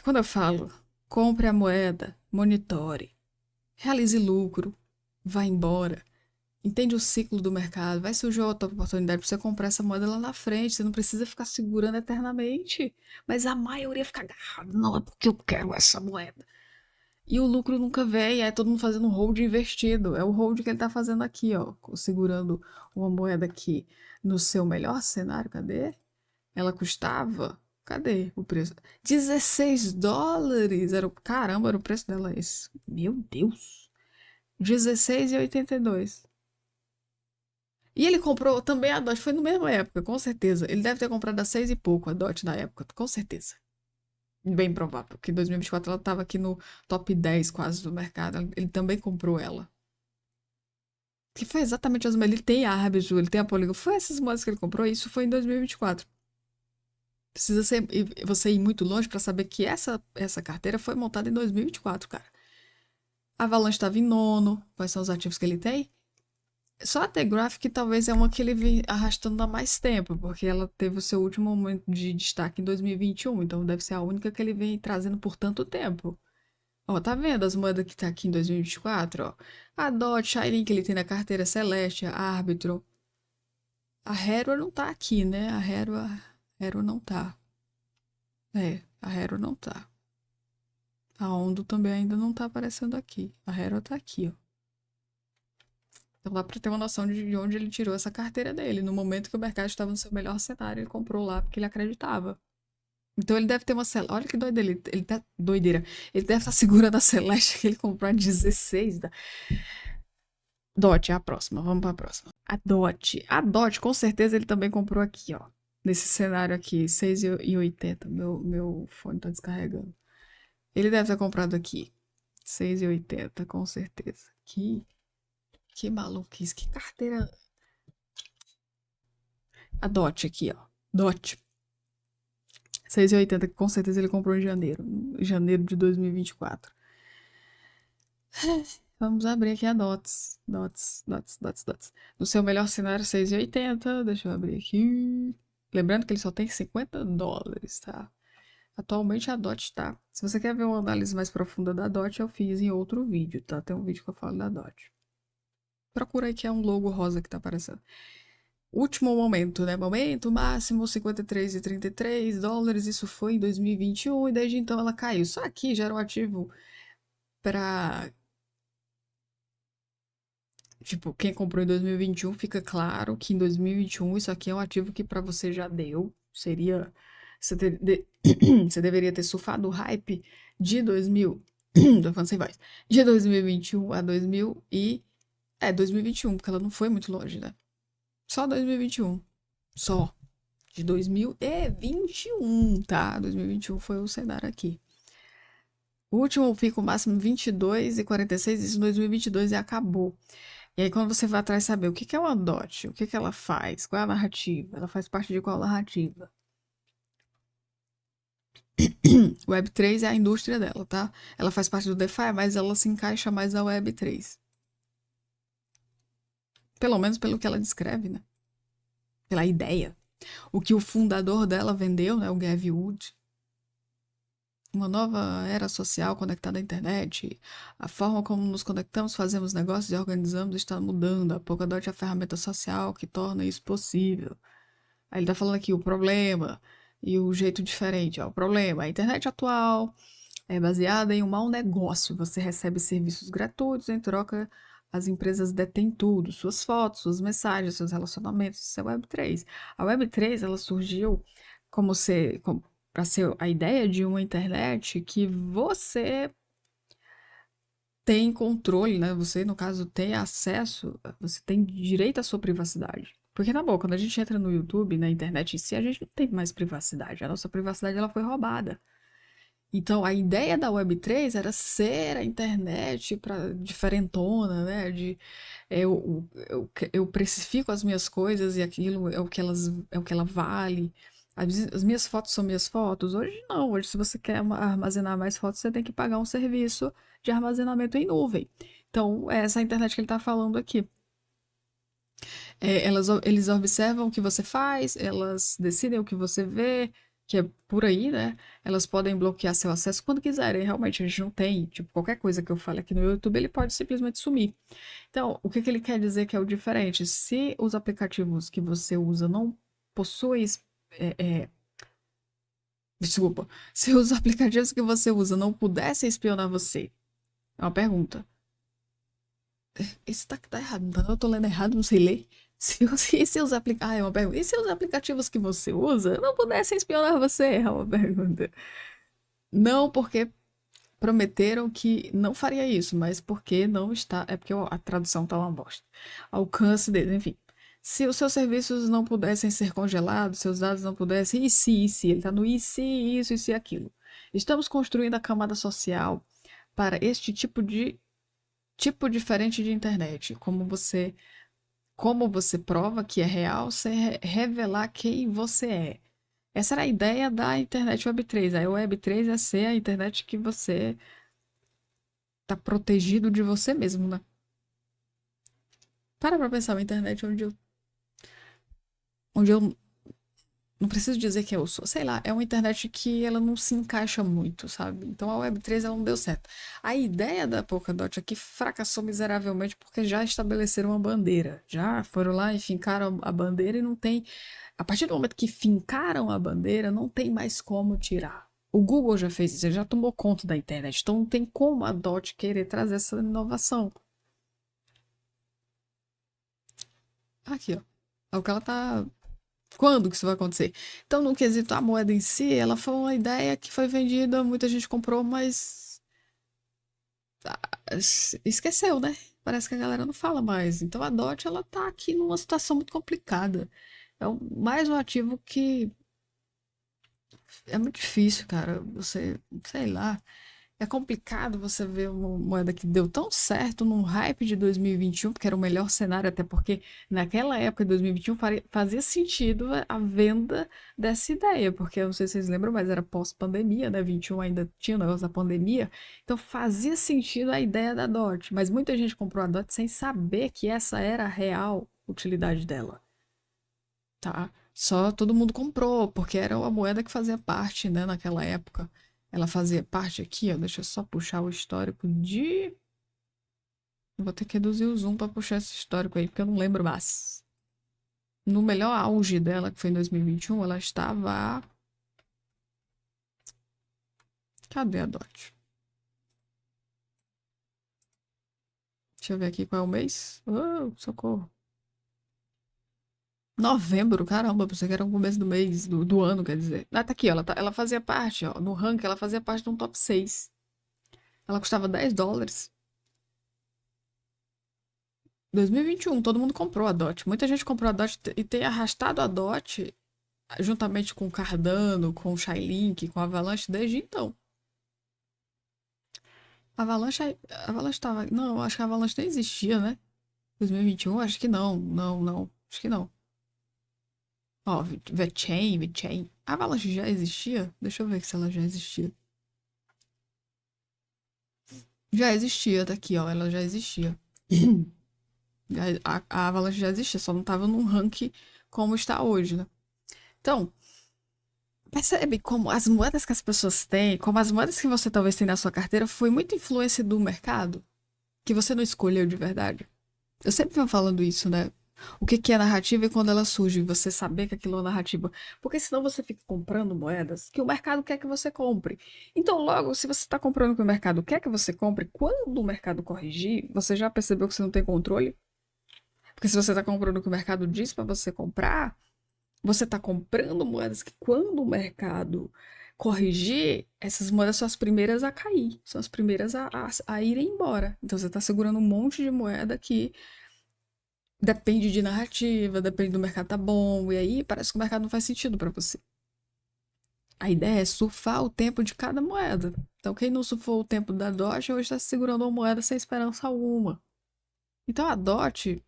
Quando eu falo, compre a moeda, monitore, realize lucro, vá embora. Entende o ciclo do mercado. Vai surgir outra oportunidade para você comprar essa moeda lá na frente. Você não precisa ficar segurando eternamente. Mas a maioria fica agarrada. Não, é porque eu quero essa moeda. E o lucro nunca vem. É todo mundo fazendo um hold investido. É o hold que ele está fazendo aqui, ó. Segurando uma moeda aqui no seu melhor cenário. Cadê? Ela custava. Cadê o preço? $16. Caramba, era o preço dela esse. Meu Deus. 16,82. E ele comprou também a Dot, foi na mesma época, com certeza. Ele deve ter comprado a 6 e pouco, a Dot na época, com certeza. Bem provável, porque em 2024 ela estava aqui no top 10 quase do mercado. Ele também comprou ela. Que foi exatamente as moedas. Ele tem a Arbitrum, ele tem a Polygon. Foi essas moedas que ele comprou, e isso foi em 2024. Precisa ser você ir muito longe para saber que essa carteira foi montada em 2024, cara. A Avalanche estava em nono. Quais são os ativos que ele tem? Só a T-Graphic talvez é uma que ele vem arrastando há mais tempo, porque ela teve o seu último momento de destaque em 2021, então deve ser a única que ele vem trazendo por tanto tempo. Ó, tá vendo as moedas que tá aqui em 2024, ó? A DOT, Shairin que ele tem na carteira Celeste, a Arbitrum. A Hero não tá aqui, né? A Hero não tá. A Hero não tá. A Ondo também ainda não tá aparecendo aqui. A Hero tá aqui, ó. Então dá pra ter uma noção de onde ele tirou essa carteira dele. No momento que o mercado estava no seu melhor cenário, ele comprou lá porque ele acreditava. Então ele deve ter uma Celeste. Olha que doideira. Ele tá doideira. Ele deve estar segurando a Celeste que ele comprou a 16. Dot é a próxima. Vamos pra próxima. A Dot. A Dot, com certeza, ele também comprou aqui, ó. Nesse cenário aqui, 6,80. Meu fone tá descarregando. Ele deve ter comprado aqui. 6,80, com certeza. Que maluquice. Que carteira. A Dot aqui, ó. Dot. 6,80, que com certeza ele comprou em janeiro. Janeiro de 2024. Vamos abrir aqui a Dots. Dots. No seu melhor cenário, 6,80. Deixa eu abrir aqui. Lembrando que ele só tem $50, tá? Atualmente a DOT tá. Se você quer ver uma análise mais profunda da DOT, eu fiz em outro vídeo, tá? Tem um vídeo que eu falo da DOT. Procura aí que é um logo rosa que tá aparecendo. Último momento, né? Momento máximo, $53,33. Isso foi em 2021 e desde então ela caiu. Isso aqui já era um ativo para... Tipo, quem comprou em 2021, fica claro que em 2021 isso aqui é um ativo que para você já deu. Seria... Você deveria ter surfado o hype de 2000... Tô falando sem voz. De 2021 a 2000 e... 2021, porque ela não foi muito longe, né? Só 2021. Só. De 2021, tá? 2021 foi o cenário aqui. O último pico máximo 22,46, isso em 2022 e acabou. E aí quando você vai atrás saber o que é uma DOT, o que ela faz, qual é a narrativa, ela faz parte de qual narrativa? Web3 é a indústria dela, tá? Ela faz parte do DeFi, mas ela se encaixa mais na Web3. Pelo menos pelo que ela descreve, né? Pela ideia. O que o fundador dela vendeu, né? O Gavin Wood. Uma nova era social conectada à internet. A forma como nos conectamos, fazemos negócios e organizamos está mudando. A Polkadot é a ferramenta social que torna isso possível. Aí ele tá falando aqui o problema e o jeito diferente. Ó. O problema, a internet atual é baseada em um mau negócio. Você recebe serviços gratuitos, em troca as empresas detêm tudo. Suas fotos, suas mensagens, seus relacionamentos. Isso é Web3. A Web3, ela surgiu para ser a ideia de uma internet que você tem controle, né? Você, no caso, tem acesso, você tem direito à sua privacidade. Porque, na boa, quando a gente entra no YouTube, na internet em si, a gente não tem mais privacidade. A nossa privacidade, ela foi roubada. Então, a ideia da Web3 era ser a internet para diferentona, né? Eu precifico as minhas coisas e aquilo é o que ela vale. As minhas fotos são minhas fotos. Hoje não. Hoje, se você quer armazenar mais fotos, você tem que pagar um serviço de armazenamento em nuvem. Então, é essa internet que ele está falando aqui. Eles observam o que você faz, elas decidem o que você vê, que é por aí, né? Elas podem bloquear seu acesso quando quiserem. Realmente, a gente não tem, tipo, qualquer coisa que eu fale aqui no YouTube, ele pode simplesmente sumir. Então, o que ele quer dizer que é o diferente? Se os aplicativos que você usa não possuem. é, é, Desculpa. Se os aplicativos que você usa não pudessem espionar você, é uma pergunta. Isso tá errado, não, eu tô lendo errado, não sei ler. É uma pergunta. E se os aplicativos que você usa não pudessem espionar você? É uma pergunta. Não porque prometeram que não faria isso, mas porque não está. É porque a tradução tá uma bosta. Alcance deles, enfim. Se os seus serviços não pudessem ser congelados, seus dados não pudessem. E se? Ele tá no e se, isso e aquilo. Estamos construindo a camada social para este tipo diferente de internet. Como você prova que é real, você revelar quem você é. Essa era a ideia da internet Web3. A Web3 é ser a internet que você tá protegido de você mesmo, né? Para pra pensar, uma internet onde eu não preciso dizer que eu sou, sei lá, é uma internet que ela não se encaixa muito, sabe? Então a Web3 ela não deu certo. A ideia da Polkadot aqui fracassou miseravelmente porque já estabeleceram uma bandeira. Já foram lá e fincaram a bandeira e não tem. A partir do momento que fincaram a bandeira, não tem mais como tirar. O Google já fez isso, ele já tomou conta da internet. Então não tem como a DOT querer trazer essa inovação. Aqui, ó. É o que ela tá. Quando que isso vai acontecer? Então, no quesito a moeda em si, ela foi uma ideia que foi vendida, muita gente comprou, mas esqueceu, né? Parece que a galera não fala mais. Então a DOT, ela tá aqui numa situação muito complicada. É mais um ativo que é muito difícil, cara. Você, sei lá. É complicado você ver uma moeda que deu tão certo num hype de 2021, porque era o melhor cenário, até porque naquela época de 2021 fazia sentido a venda dessa ideia, porque eu não sei se vocês lembram, mas era pós-pandemia, né? 21 ainda tinha o negócio da pandemia, então fazia sentido a ideia da DOT, mas muita gente comprou a DOT sem saber que essa era a real utilidade dela, tá? Só todo mundo comprou, porque era a moeda que fazia parte, né, naquela época. Ela fazia parte aqui, ó. Deixa eu só puxar o histórico de. Vou ter que reduzir o zoom pra puxar esse histórico aí, porque eu não lembro mais. No melhor auge dela, que foi em 2021, ela estava a. Cadê a DOT? Deixa eu ver aqui qual é o mês. Oh, socorro. Novembro, caramba, pensei que era o começo do mês, do ano, quer dizer. Ah, tá aqui, ó, ela fazia parte, ó. No ranking, ela fazia parte de um top 6. Ela custava US$ 10. 2021, todo mundo comprou a DOT. Muita gente comprou a DOT e tem arrastado a DOT juntamente com o Cardano, com o Chainlink, com a Avalanche desde então. A Avalanche, a Avalanche tava. Não, acho que a Avalanche nem existia, né? 2021, acho que não. Não, não. Acho que não. Ó, VeChain, VeChain. A Avalanche já existia? Deixa eu ver se ela já existia. Já existia, tá aqui, ó. Ela já existia. A Avalanche já existia, só não tava num ranking como está hoje, né? Então, percebe como as moedas que as pessoas têm, como as moedas que você talvez tenha na sua carteira, foi muita influência do mercado, que você não escolheu de verdade. Eu sempre venho falando isso, né? O que é narrativa e quando ela surge, você saber que aquilo é narrativa. Porque senão você fica comprando moedas que o mercado quer que você compre. Então, logo, se você está comprando o que o mercado quer que você compre, quando o mercado corrigir, você já percebeu que você não tem controle? Porque se você está comprando o que o mercado diz para você comprar, você está comprando moedas que quando o mercado corrigir, essas moedas são as primeiras a cair, são as primeiras a irem embora. Então você está segurando um monte de moeda que depende de narrativa, depende do mercado tá bom, e aí parece que o mercado não faz sentido para você. A ideia é surfar o tempo de cada moeda. Então quem não surfou o tempo da DOT hoje está segurando uma moeda sem esperança alguma. Então a DOT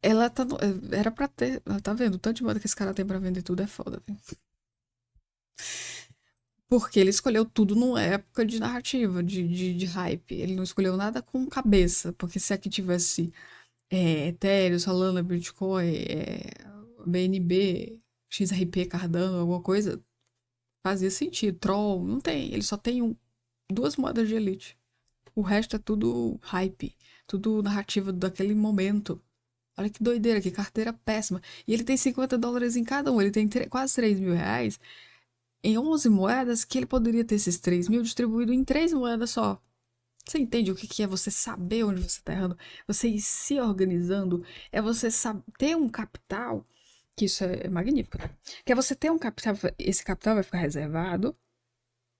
ela tá. Era pra ter. Tá vendo? O tanto de moeda que esse cara tem pra vender tudo é foda, viu? Porque ele escolheu tudo numa época de narrativa, de hype. Ele não escolheu nada com cabeça. Porque se aqui tivesse Ethereum, Solana, Bitcoin, BNB, XRP, Cardano, alguma coisa, fazia sentido. Troll, não tem. Ele só tem duas moedas de elite. O resto é tudo hype. Tudo narrativa daquele momento. Olha que doideira, que carteira péssima. E ele tem US$ 50 em cada um. Ele tem quase R$ 3.000 em 11 moedas que ele poderia ter esses 3.000 distribuído em 3 moedas só. Você entende o que é você saber onde você está errando? Você ir se organizando. É você ter um capital, que isso é magnífico, tá? Que é você ter um capital, esse capital vai ficar reservado,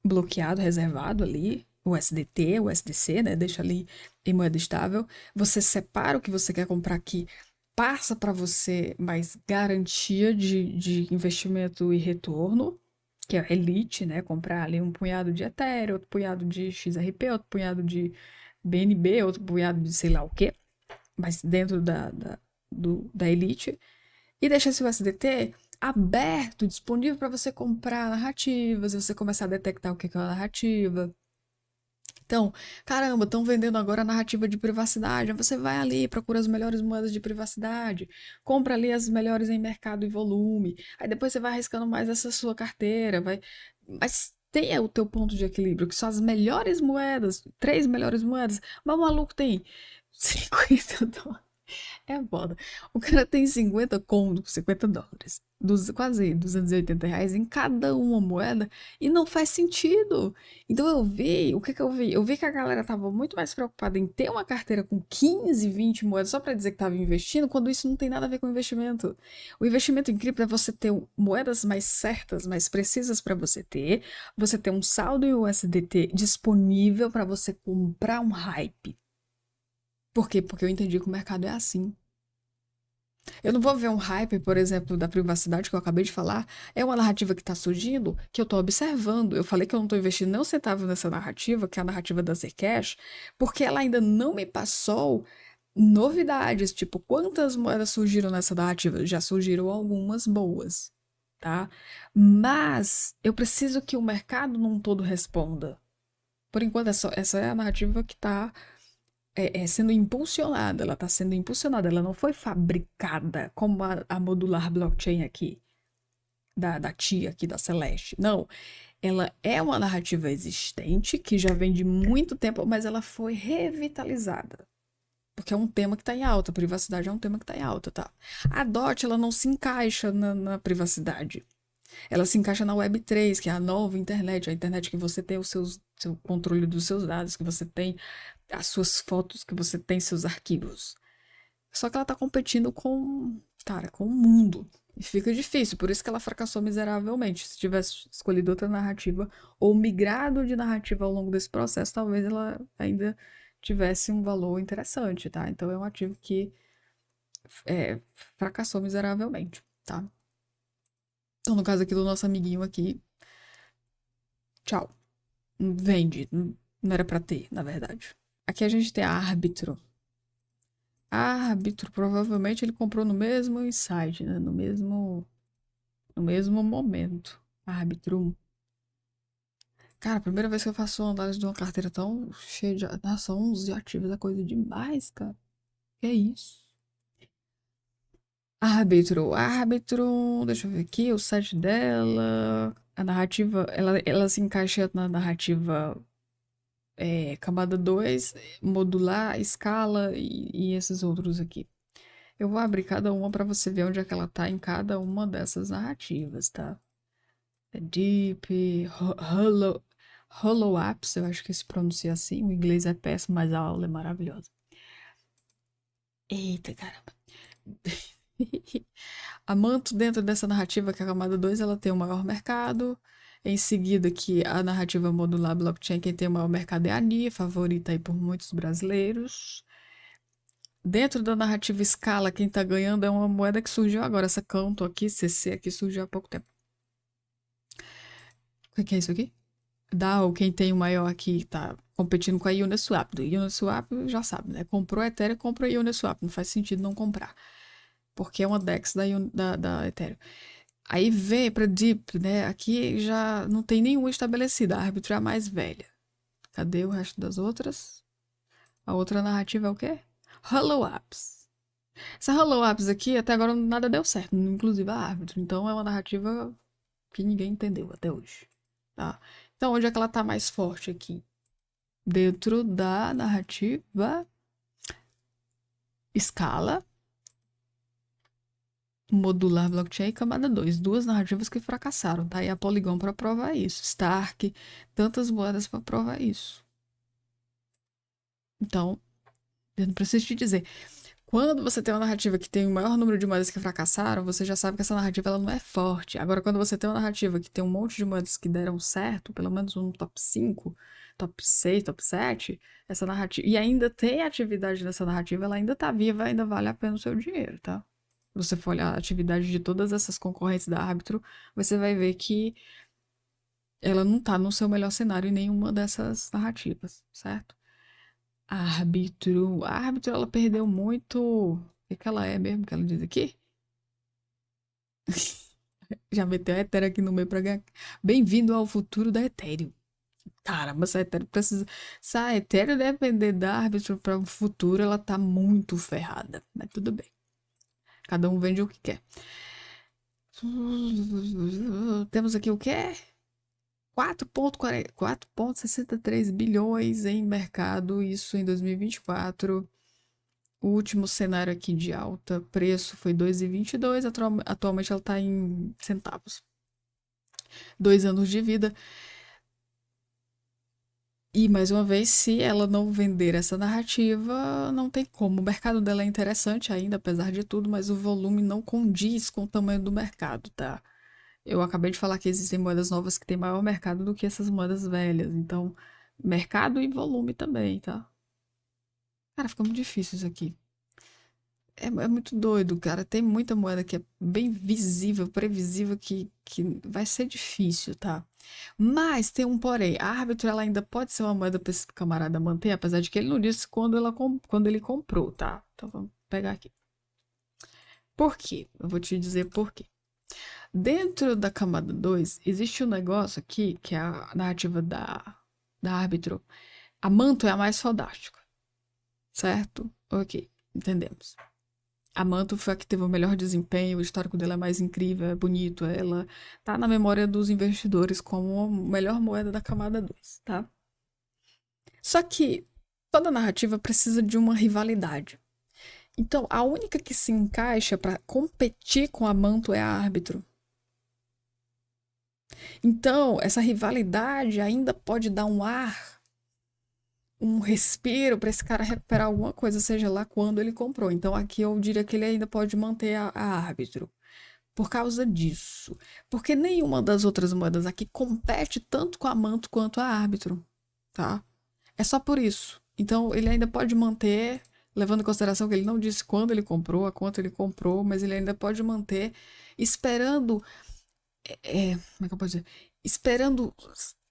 bloqueado, reservado ali, o USDT, o USDC, né? Deixa ali em moeda estável. Você separa o que você quer comprar aqui, passa para você mais garantia de investimento e retorno, que é a Elite, né? Comprar ali um punhado de Ethereum, outro punhado de XRP, outro punhado de BNB, outro punhado de sei lá o quê, mas dentro da Elite. E deixa esse USDT aberto, disponível para você comprar narrativas, e você começar a detectar o que é uma narrativa. Então, caramba, estão vendendo agora a narrativa de privacidade. Aí você vai ali, procura as melhores moedas de privacidade, compra ali as melhores em mercado e volume. Aí depois você vai arriscando mais essa sua carteira, vai. Mas tenha o teu ponto de equilíbrio, que são as melhores moedas, três melhores moedas. Mas o maluco tem 50 é foda. O cara tem 50 conto, US$ 50, quase R$ 280 em cada uma moeda e não faz sentido. Então eu vi, o que que eu vi? Eu vi que a galera tava muito mais preocupada em ter uma carteira com 15, 20 moedas só para dizer que tava investindo, quando isso não tem nada a ver com investimento. O investimento em cripto é você ter moedas mais certas, mais precisas para você ter um saldo em USDT disponível para você comprar um hype. Por quê? Porque eu entendi que o mercado é assim. Eu não vou ver um hype, por exemplo, da privacidade que eu acabei de falar. É uma narrativa que está surgindo, que eu estou observando. Eu falei que eu não estou investindo nem um centavo nessa narrativa, que é a narrativa da Zcash, porque ela ainda não me passou novidades, tipo, quantas moedas surgiram nessa narrativa? Já surgiram algumas boas, tá? Mas eu preciso que o mercado num todo responda. Por enquanto, essa é a narrativa que está sendo impulsionada, ela está sendo impulsionada, ela não foi fabricada como a modular blockchain aqui, da tia aqui, da Celeste. Não, ela é uma narrativa existente, que já vem de muito tempo, mas ela foi revitalizada. Porque é um tema que está em alta, a privacidade é um tema que está em alta, tá? A DOT, ela não se encaixa na privacidade. Ela se encaixa na Web3, que é a nova internet, a internet que você tem seu controle dos seus dados, que você tem as suas fotos, que você tem seus arquivos. Só que ela tá competindo com, cara, com o mundo. E fica difícil, por isso que ela fracassou miseravelmente. Se tivesse escolhido outra narrativa ou migrado de narrativa ao longo desse processo, talvez ela ainda tivesse um valor interessante, tá? Então é um ativo que fracassou miseravelmente, tá? Então, no caso aqui do nosso amiguinho aqui, tchau. Vende. Não era pra ter, na verdade. Aqui a gente tem a Árbitro. Árbitro, provavelmente ele comprou no mesmo insight, né? No mesmo momento. Árbitro. Cara, a primeira vez que eu faço uma análise de uma carteira tão cheia de. Nossa, 11 ativos é coisa demais, cara. Que é isso? Árbitro. Árbitro. Deixa eu ver aqui o site dela. A narrativa. Ela se encaixa na narrativa camada 2, modular, escala e esses outros aqui. Eu vou abrir cada uma para você ver onde é que ela tá em cada uma dessas narrativas, tá? É Deep, Hollow Apps, eu acho que se pronuncia assim. O inglês é péssimo, mas a aula é maravilhosa. Eita, caramba. A Manto, dentro dessa narrativa, que é a camada 2, ela tem o maior mercado. Em seguida, que a narrativa modular blockchain, quem tem o maior mercado é a ANI, favorita aí por muitos brasileiros. Dentro da narrativa escala, quem tá ganhando é uma moeda que surgiu agora. Essa Canto aqui, CC aqui, surgiu há pouco tempo. O que é isso aqui? DAO, quem tem o maior aqui, tá competindo com a Uniswap. Do Uniswap, já sabe, né? Comprou Ethereum, compra a Uniswap. Não faz sentido não comprar. Porque é uma DEX da Ethereum. Aí vem para Deep, né? Aqui já não tem nenhuma estabelecida. A árbitra é a mais velha. Cadê o resto das outras? A outra narrativa é o quê? Hollow Apps. Essa Hollow Apps aqui, até agora nada deu certo, inclusive a árbitro. Então é uma narrativa que ninguém entendeu até hoje. Tá? Então onde é que ela tá mais forte aqui? Dentro da narrativa escala, modular blockchain e camada 2. Duas narrativas que fracassaram. Tá aí a Polygon para provar isso. Stark, tantas moedas para provar isso. Então, eu não preciso te dizer. Quando você tem uma narrativa que tem o maior número de moedas que fracassaram, você já sabe que essa narrativa ela não é forte. Agora, quando você tem uma narrativa que tem um monte de moedas que deram certo, pelo menos um top 5, top 6, top 7, essa narrativa. E ainda tem atividade nessa narrativa, ela ainda tá viva, ainda vale a pena o seu dinheiro, tá? Se você for olhar a atividade de todas essas concorrentes da árbitro, você vai ver que ela não tá no seu melhor cenário em nenhuma dessas narrativas, certo? Árbitro. A árbitro, ela perdeu muito. O que ela é mesmo que ela diz aqui? Já meteu a Ethereum aqui no meio pra ganhar. Bem-vindo ao futuro da Ethereum. Caramba, essa Ethereum precisa. Se a Ethereum depender da árbitro para o futuro, ela tá muito ferrada. Mas tudo bem. Cada um vende o que quer. Temos aqui o quê? 4,63 bilhões em mercado, isso em 2024. O último cenário aqui de alta, preço foi 2,22, atualmente ela está em centavos. 2 anos de vida. E, mais uma vez, se ela não vender essa narrativa, não tem como. O mercado dela é interessante ainda, apesar de tudo, mas o volume não condiz com o tamanho do mercado, tá? Eu acabei de falar que existem moedas novas que têm maior mercado do que essas moedas velhas. Então, mercado e volume também, tá? Cara, fica muito difícil isso aqui. É muito doido, cara. Tem muita moeda que é bem visível, previsível, que vai ser difícil, tá? Mas tem um porém. A árbitro ela ainda pode ser uma moeda para esse camarada manter, apesar de que ele não disse quando ele comprou, tá? Então vamos pegar aqui. Por quê? Eu vou te dizer por quê. Dentro da camada 2, existe um negócio aqui, que é a narrativa da árbitro. A manto é a mais fodástica, certo? Ok, entendemos. A Manto foi a que teve o melhor desempenho, o histórico dela é mais incrível, é bonito, ela tá na memória dos investidores como a melhor moeda da camada 2, tá? Só que toda narrativa precisa de uma rivalidade. Então, a única que se encaixa para competir com a Manto é a árbitro. Então, essa rivalidade ainda pode dar um ar, um respiro para esse cara recuperar alguma coisa, seja lá quando ele comprou. Então, aqui eu diria que ele ainda pode manter a árbitro. Por causa disso. Porque nenhuma das outras moedas aqui compete tanto com a Manto quanto a árbitro, tá? É só por isso. Então, ele ainda pode manter, levando em consideração que ele não disse quando ele comprou, a quanto ele comprou, mas ele ainda pode manter, esperando. Como é que eu posso dizer? Esperando.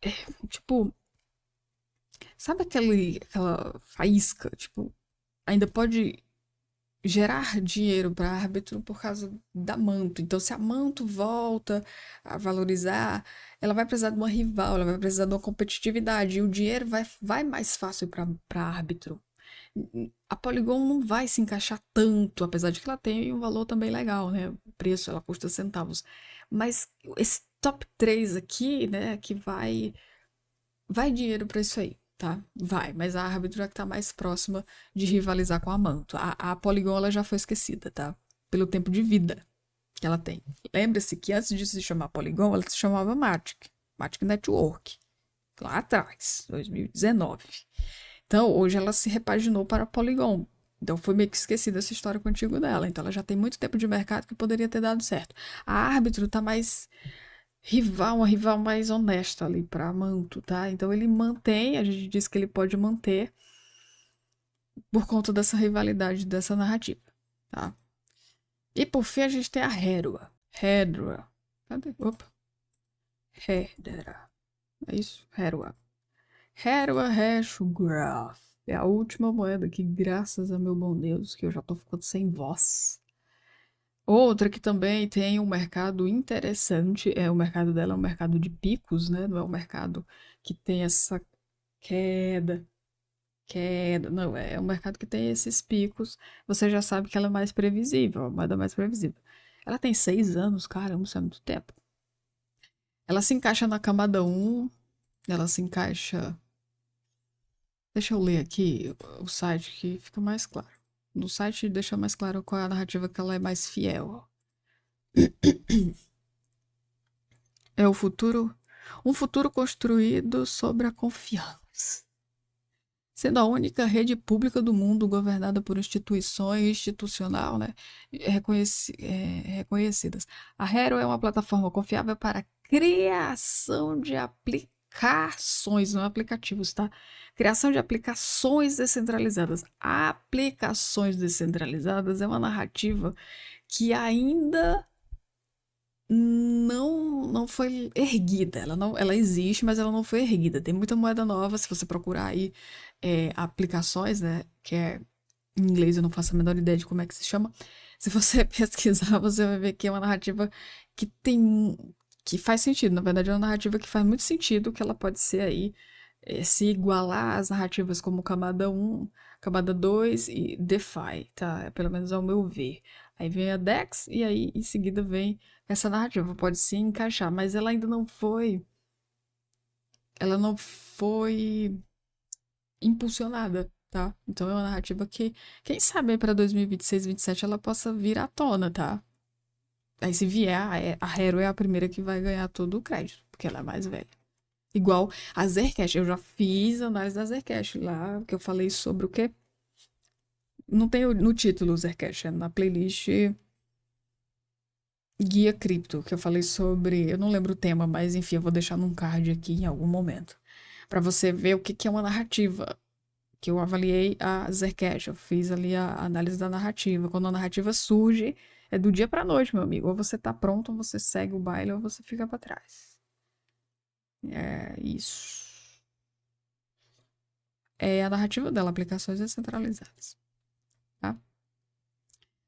é, tipo. Sabe aquela faísca? Tipo, ainda pode gerar dinheiro para árbitro por causa da Manto. Então, se a Manto volta a valorizar, ela vai precisar de uma rival, ela vai precisar de uma competitividade, e o dinheiro vai mais fácil para árbitro. A Polygon não vai se encaixar tanto, apesar de que ela tem um valor também legal, né? O preço, ela custa centavos. Mas esse top 3 aqui, né, que vai dinheiro para isso aí. Tá? Vai, mas a árbitro é que tá mais próxima de rivalizar com a Manto. A Polygon ela já foi esquecida, tá? Pelo tempo de vida que ela tem. Lembre-se que antes de se chamar Polygon, ela se chamava Matic Network. Lá atrás, 2019. Então, hoje ela se repaginou para a Polygon. Então, foi meio que esquecida essa história contigo dela. Então, ela já tem muito tempo de mercado que poderia ter dado certo. A árbitro tá mais uma rival mais honesta ali para Manto, tá? Então ele mantém, a gente diz que ele pode manter por conta dessa rivalidade, dessa narrativa, tá? E por fim a gente tem a Hedera. Hedera. Cadê? Opa. Hedera. É isso? Hedera. Hedera Hashgraph. É a última moeda que, graças a meu bom Deus, que eu já tô ficando sem voz. Outra que também tem um mercado interessante, o mercado dela é um mercado de picos, né? Não é um mercado que tem essa queda, não, é um mercado que tem esses picos. Você já sabe que ela é mais previsível, a moeda mais previsível. Ela tem 6 anos, caramba, isso é muito tempo. Ela se encaixa na camada 1, ela se encaixa... Deixa eu ler aqui o site que fica mais claro. No site deixa mais claro qual é a narrativa que ela é mais fiel. É o futuro, um futuro construído sobre a confiança. Sendo a única rede pública do mundo governada por institucional, né, reconhecidas. A Hero é uma plataforma confiável para criação de aplicações, não aplicativos, tá? Criação de aplicações descentralizadas. Aplicações descentralizadas é uma narrativa que ainda não foi erguida. Ela existe, mas ela não foi erguida. Tem muita moeda nova, se você procurar aí aplicações, né, que é em inglês, eu não faço a menor ideia de como é que se chama. Se você pesquisar, você vai ver que é uma narrativa que faz sentido. Na verdade, é uma narrativa que faz muito sentido, que ela pode ser aí se igualar às narrativas como Camada 1, Camada 2 e DeFi, tá? Pelo menos ao meu ver. Aí vem a Dex e aí em seguida vem essa narrativa. Pode se encaixar, mas ela ainda não foi. Ela não foi impulsionada, tá? Então é uma narrativa que, quem sabe para 2026, 2027 ela possa vir à tona, tá? Aí se vier, a Hero é a primeira que vai ganhar todo o crédito, porque ela é mais velha. Igual a Zercash, eu já fiz análise da Zercash lá, que eu falei sobre o quê? Não tem no título Zercash, é na playlist Guia Cripto, que eu falei sobre, eu não lembro o tema, mas enfim, eu vou deixar num card aqui em algum momento, para você ver o que que é uma narrativa, que eu avaliei a Zercash, eu fiz ali a análise da narrativa. Quando a narrativa surge, é do dia pra noite, meu amigo. Ou você tá pronto, ou você segue o baile, ou você fica pra trás. É isso. É a narrativa dela, aplicações descentralizadas, tá?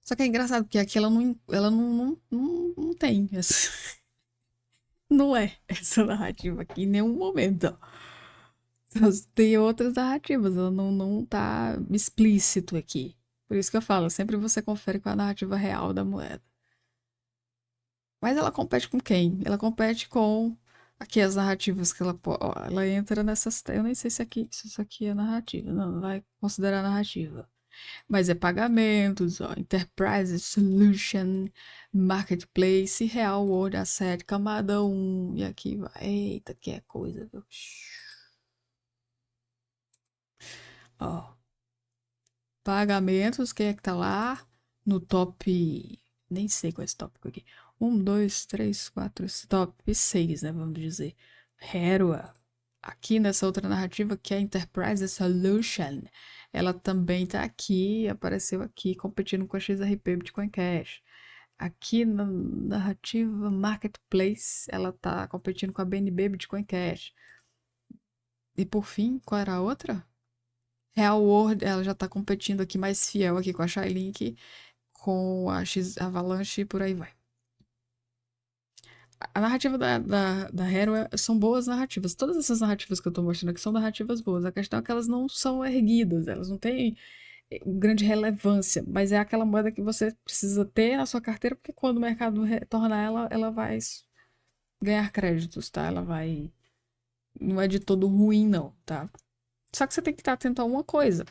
Só que é engraçado, porque aqui ela não tem essa... Não é essa narrativa aqui em nenhum momento. Ó. Tem outras narrativas, ela não tá explícito aqui. Por isso que eu falo, sempre você confere com a narrativa real da moeda. Mas ela compete com quem? Ela compete com aqui as narrativas que ela entra nessas. Eu nem sei se isso aqui é narrativa. Não vai considerar narrativa. Mas é pagamentos, ó, Enterprise Solution, Marketplace, Real World Asset, camada 1. E aqui vai. Eita, que é coisa, viu? Ó. Pagamentos, quem é que tá lá? No top. Nem sei qual é esse tópico aqui. 1, 2, 3, 4, esse top 6, né? Vamos dizer. Herua. Aqui nessa outra narrativa que é a Enterprise Solution. Ela também tá aqui, apareceu aqui, competindo com a XRP Bitcoin Cash. Aqui na narrativa Marketplace, ela tá competindo com a BNB Bitcoin Cash. E por fim, qual era a outra? Real World, ela já tá competindo aqui mais fiel aqui com a Shylink, com a X Avalanche e por aí vai. A narrativa da Hero são boas narrativas. Todas essas narrativas que eu tô mostrando aqui são narrativas boas. A questão é que elas não são erguidas, elas não têm grande relevância, mas é aquela moeda que você precisa ter na sua carteira, porque quando o mercado retornar ela, ela vai ganhar créditos, tá? Ela vai. Não é de todo ruim, não, tá? Só que você tem que estar atento a uma coisa.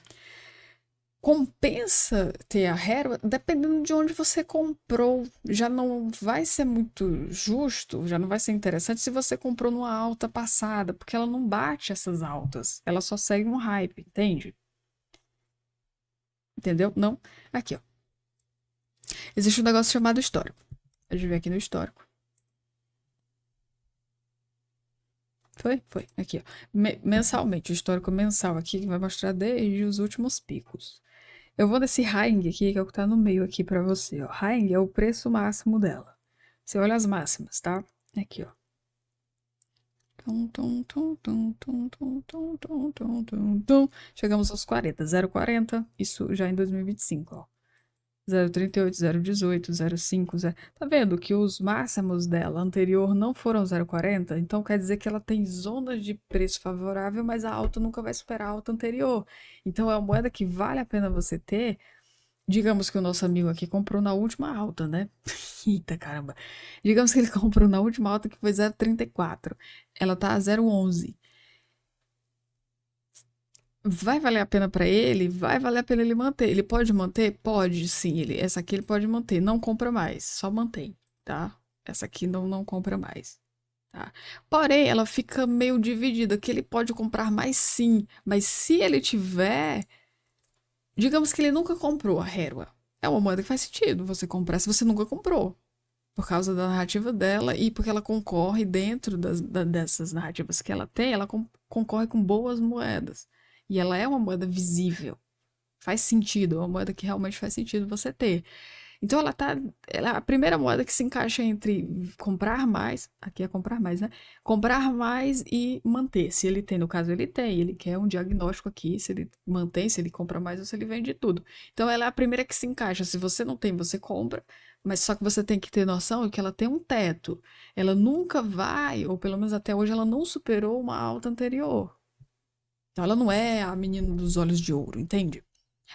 Compensa ter a Hero dependendo de onde você comprou. Já não vai ser muito justo, já não vai ser interessante se você comprou numa alta passada, porque ela não bate essas altas. Ela só segue um hype, entende? Entendeu? Não? Aqui, ó. Existe um negócio chamado histórico. A gente vê aqui no histórico. Foi? Foi. Aqui, ó. Mensalmente, o histórico mensal aqui que vai mostrar desde os últimos picos. Eu vou nesse Haing aqui, que é o que tá no meio aqui pra você, ó. Haing é o preço máximo dela. Você olha as máximas, tá? Aqui, ó. Chegamos aos 40. 0,40. Isso já em 2025, ó. 0,38, 0,18, 0,5, 0... Tá vendo que os máximos dela anterior não foram 0,40? Então quer dizer que ela tem zonas de preço favorável, mas a alta nunca vai superar a alta anterior. Então é uma moeda que vale a pena você ter. Digamos que o nosso amigo aqui comprou na última alta, né? Eita caramba. Digamos que ele comprou na última alta que foi 0,34. Ela tá a 0,11. Vai valer a pena para ele? Vai valer a pena ele manter. Ele pode manter? Pode, sim. Essa aqui ele pode manter. Não compra mais, só mantém, tá? Essa aqui não compra mais, tá? Porém, ela fica meio dividida, que ele pode comprar mais sim, mas se ele tiver, digamos que ele nunca comprou a Herua. É uma moeda que faz sentido você comprar se você nunca comprou. Por causa da narrativa dela e porque ela concorre dentro dessas narrativas que ela tem, ela concorre com boas moedas. E ela é uma moeda visível. Faz sentido, é uma moeda que realmente faz sentido você ter. Então ela é a primeira moeda que se encaixa entre comprar mais, aqui é comprar mais, né? Comprar mais e manter. Se ele tem, no caso ele tem, ele quer um diagnóstico aqui, se ele mantém, se ele compra mais ou se ele vende tudo. Então ela é a primeira que se encaixa. Se você não tem, você compra, mas só que você tem que ter noção de que ela tem um teto. Ela nunca vai, ou pelo menos até hoje ela não superou uma alta anterior. Então ela não é a menina dos olhos de ouro, entende?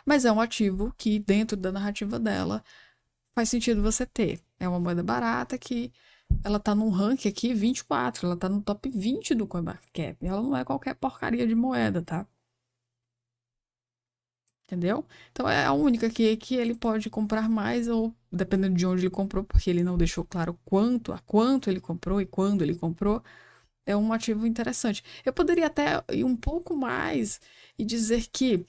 Mas é um ativo que, dentro da narrativa dela, faz sentido você ter. É uma moeda barata que ela tá num ranking aqui 24, ela tá no top 20 do CoinMarketCap. Ela não é qualquer porcaria de moeda, tá? Entendeu? Então é a única que ele pode comprar mais, ou dependendo de onde ele comprou, porque ele não deixou claro a quanto ele comprou e quando ele comprou, é um ativo interessante. Eu poderia até ir um pouco mais e dizer que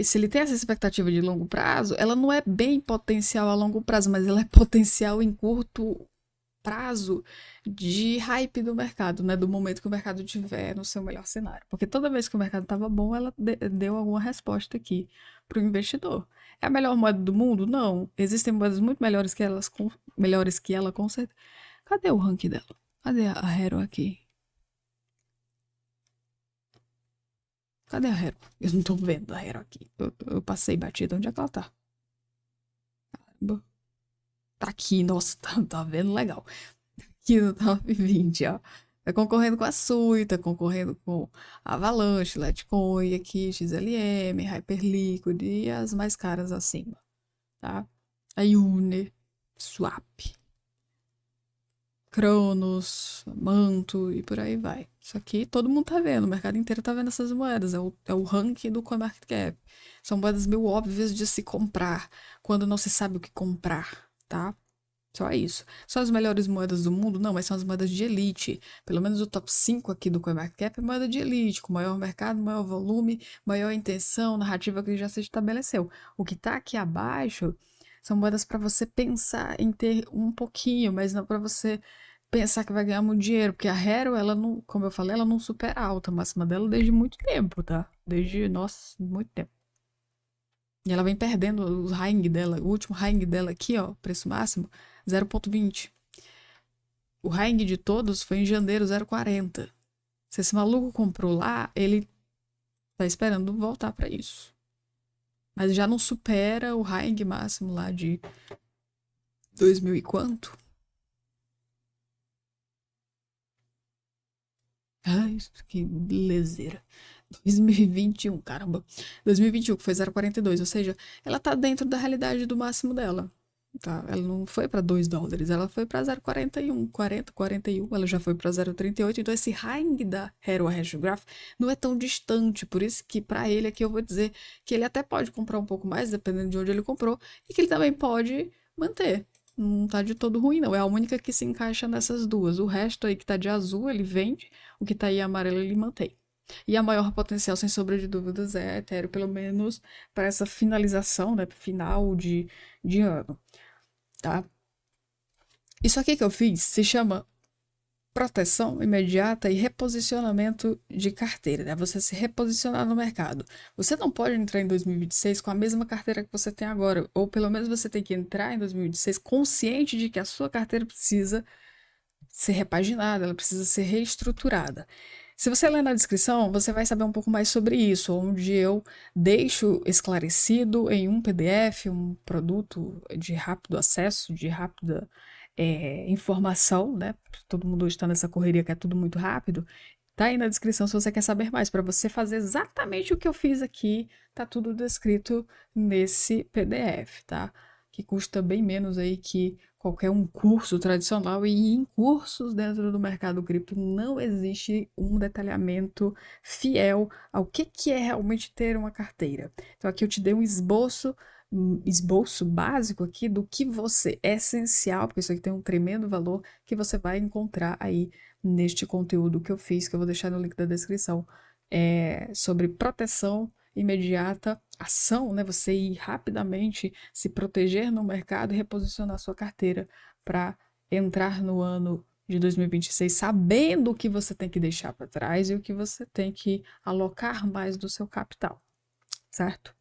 se ele tem essa expectativa de longo prazo, ela não é bem potencial a longo prazo, mas ela é potencial em curto prazo de hype do mercado, né? Do momento que o mercado estiver no seu melhor cenário. Porque toda vez que o mercado estava bom, ela deu alguma resposta aqui para o investidor. É a melhor moeda do mundo? Não. Existem moedas muito melhores que ela, com certeza. Cadê o ranking dela? Cadê a Hero aqui? Cadê a Hero? Eu não tô vendo a Hero aqui. Eu passei batida. Onde é que ela tá? Tá aqui, nossa, tá vendo legal. Aqui no top 20, ó. Tá concorrendo com a Sui, tá concorrendo com a Avalanche, Litecoin, aqui, XLM, Hyperliquid e as mais caras acima, tá? A Uni, Swap, Cronos, Manto e por aí vai. Isso aqui todo mundo tá vendo, o mercado inteiro tá vendo essas moedas. É o ranking do CoinMarketCap. São moedas meio óbvias de se comprar quando não se sabe o que comprar, tá? Só isso. São as melhores moedas do mundo? Não, mas são as moedas de elite. Pelo menos o top 5 aqui do CoinMarketCap é moeda de elite, com maior mercado, maior volume, maior intenção, narrativa que já se estabeleceu. O que tá aqui abaixo são moedas para você pensar em ter um pouquinho, mas não para você pensar que vai ganhar muito dinheiro, porque a Hero, ela não, como eu falei, ela não supera a alta máxima dela desde muito tempo, tá? Desde, nossa, muito tempo. E ela vem perdendo os hang dela, o último hang dela aqui, ó, preço máximo, 0,20. O hang de todos foi em janeiro 0,40. Se esse maluco comprou lá, ele tá esperando voltar para isso. Mas já não supera o hang máximo lá de 2000 e quanto? Ai, que lezeira. 2021, caramba. 2021, que foi 0,42, ou seja, ela tá dentro da realidade do máximo dela. Tá? Ela não foi para $2, ela foi para 0,41, 40, 41, ela já foi para 0,38. Então esse hang da Hero Hashgraph não é tão distante, por isso que para ele aqui eu vou dizer que ele até pode comprar um pouco mais, dependendo de onde ele comprou, e que ele também pode manter. Não tá de todo ruim, não. É a única que se encaixa nessas duas. O resto aí que tá de azul, ele vende, o que tá aí amarelo, ele mantém. E a maior potencial, sem sombra de dúvidas, é a Ethereum, pelo menos para essa finalização, né, final de ano, tá? Isso aqui que eu fiz se chama proteção imediata e reposicionamento de carteira, né? Você se reposicionar no mercado. Você não pode entrar em 2026 com a mesma carteira que você tem agora, ou pelo menos você tem que entrar em 2026 consciente de que a sua carteira precisa ser repaginada, ela precisa ser reestruturada. Se você ler na descrição, você vai saber um pouco mais sobre isso, onde eu deixo esclarecido em um PDF, um produto de rápido acesso, de rápida informação, né? Todo mundo está nessa correria que é tudo muito rápido. Tá aí na descrição se você quer saber mais. Para você fazer exatamente o que eu fiz aqui, tá tudo descrito nesse PDF, tá? Que custa bem menos aí que qualquer um curso tradicional, e em cursos dentro do mercado cripto não existe um detalhamento fiel ao que é realmente ter uma carteira. Então aqui eu te dei um esboço básico aqui do que você é essencial, porque isso aqui tem um tremendo valor que você vai encontrar aí neste conteúdo que eu fiz, que eu vou deixar no link da descrição, sobre proteção imediata, ação, né? Você ir rapidamente se proteger no mercado e reposicionar sua carteira para entrar no ano de 2026 sabendo o que você tem que deixar para trás e o que você tem que alocar mais do seu capital, certo?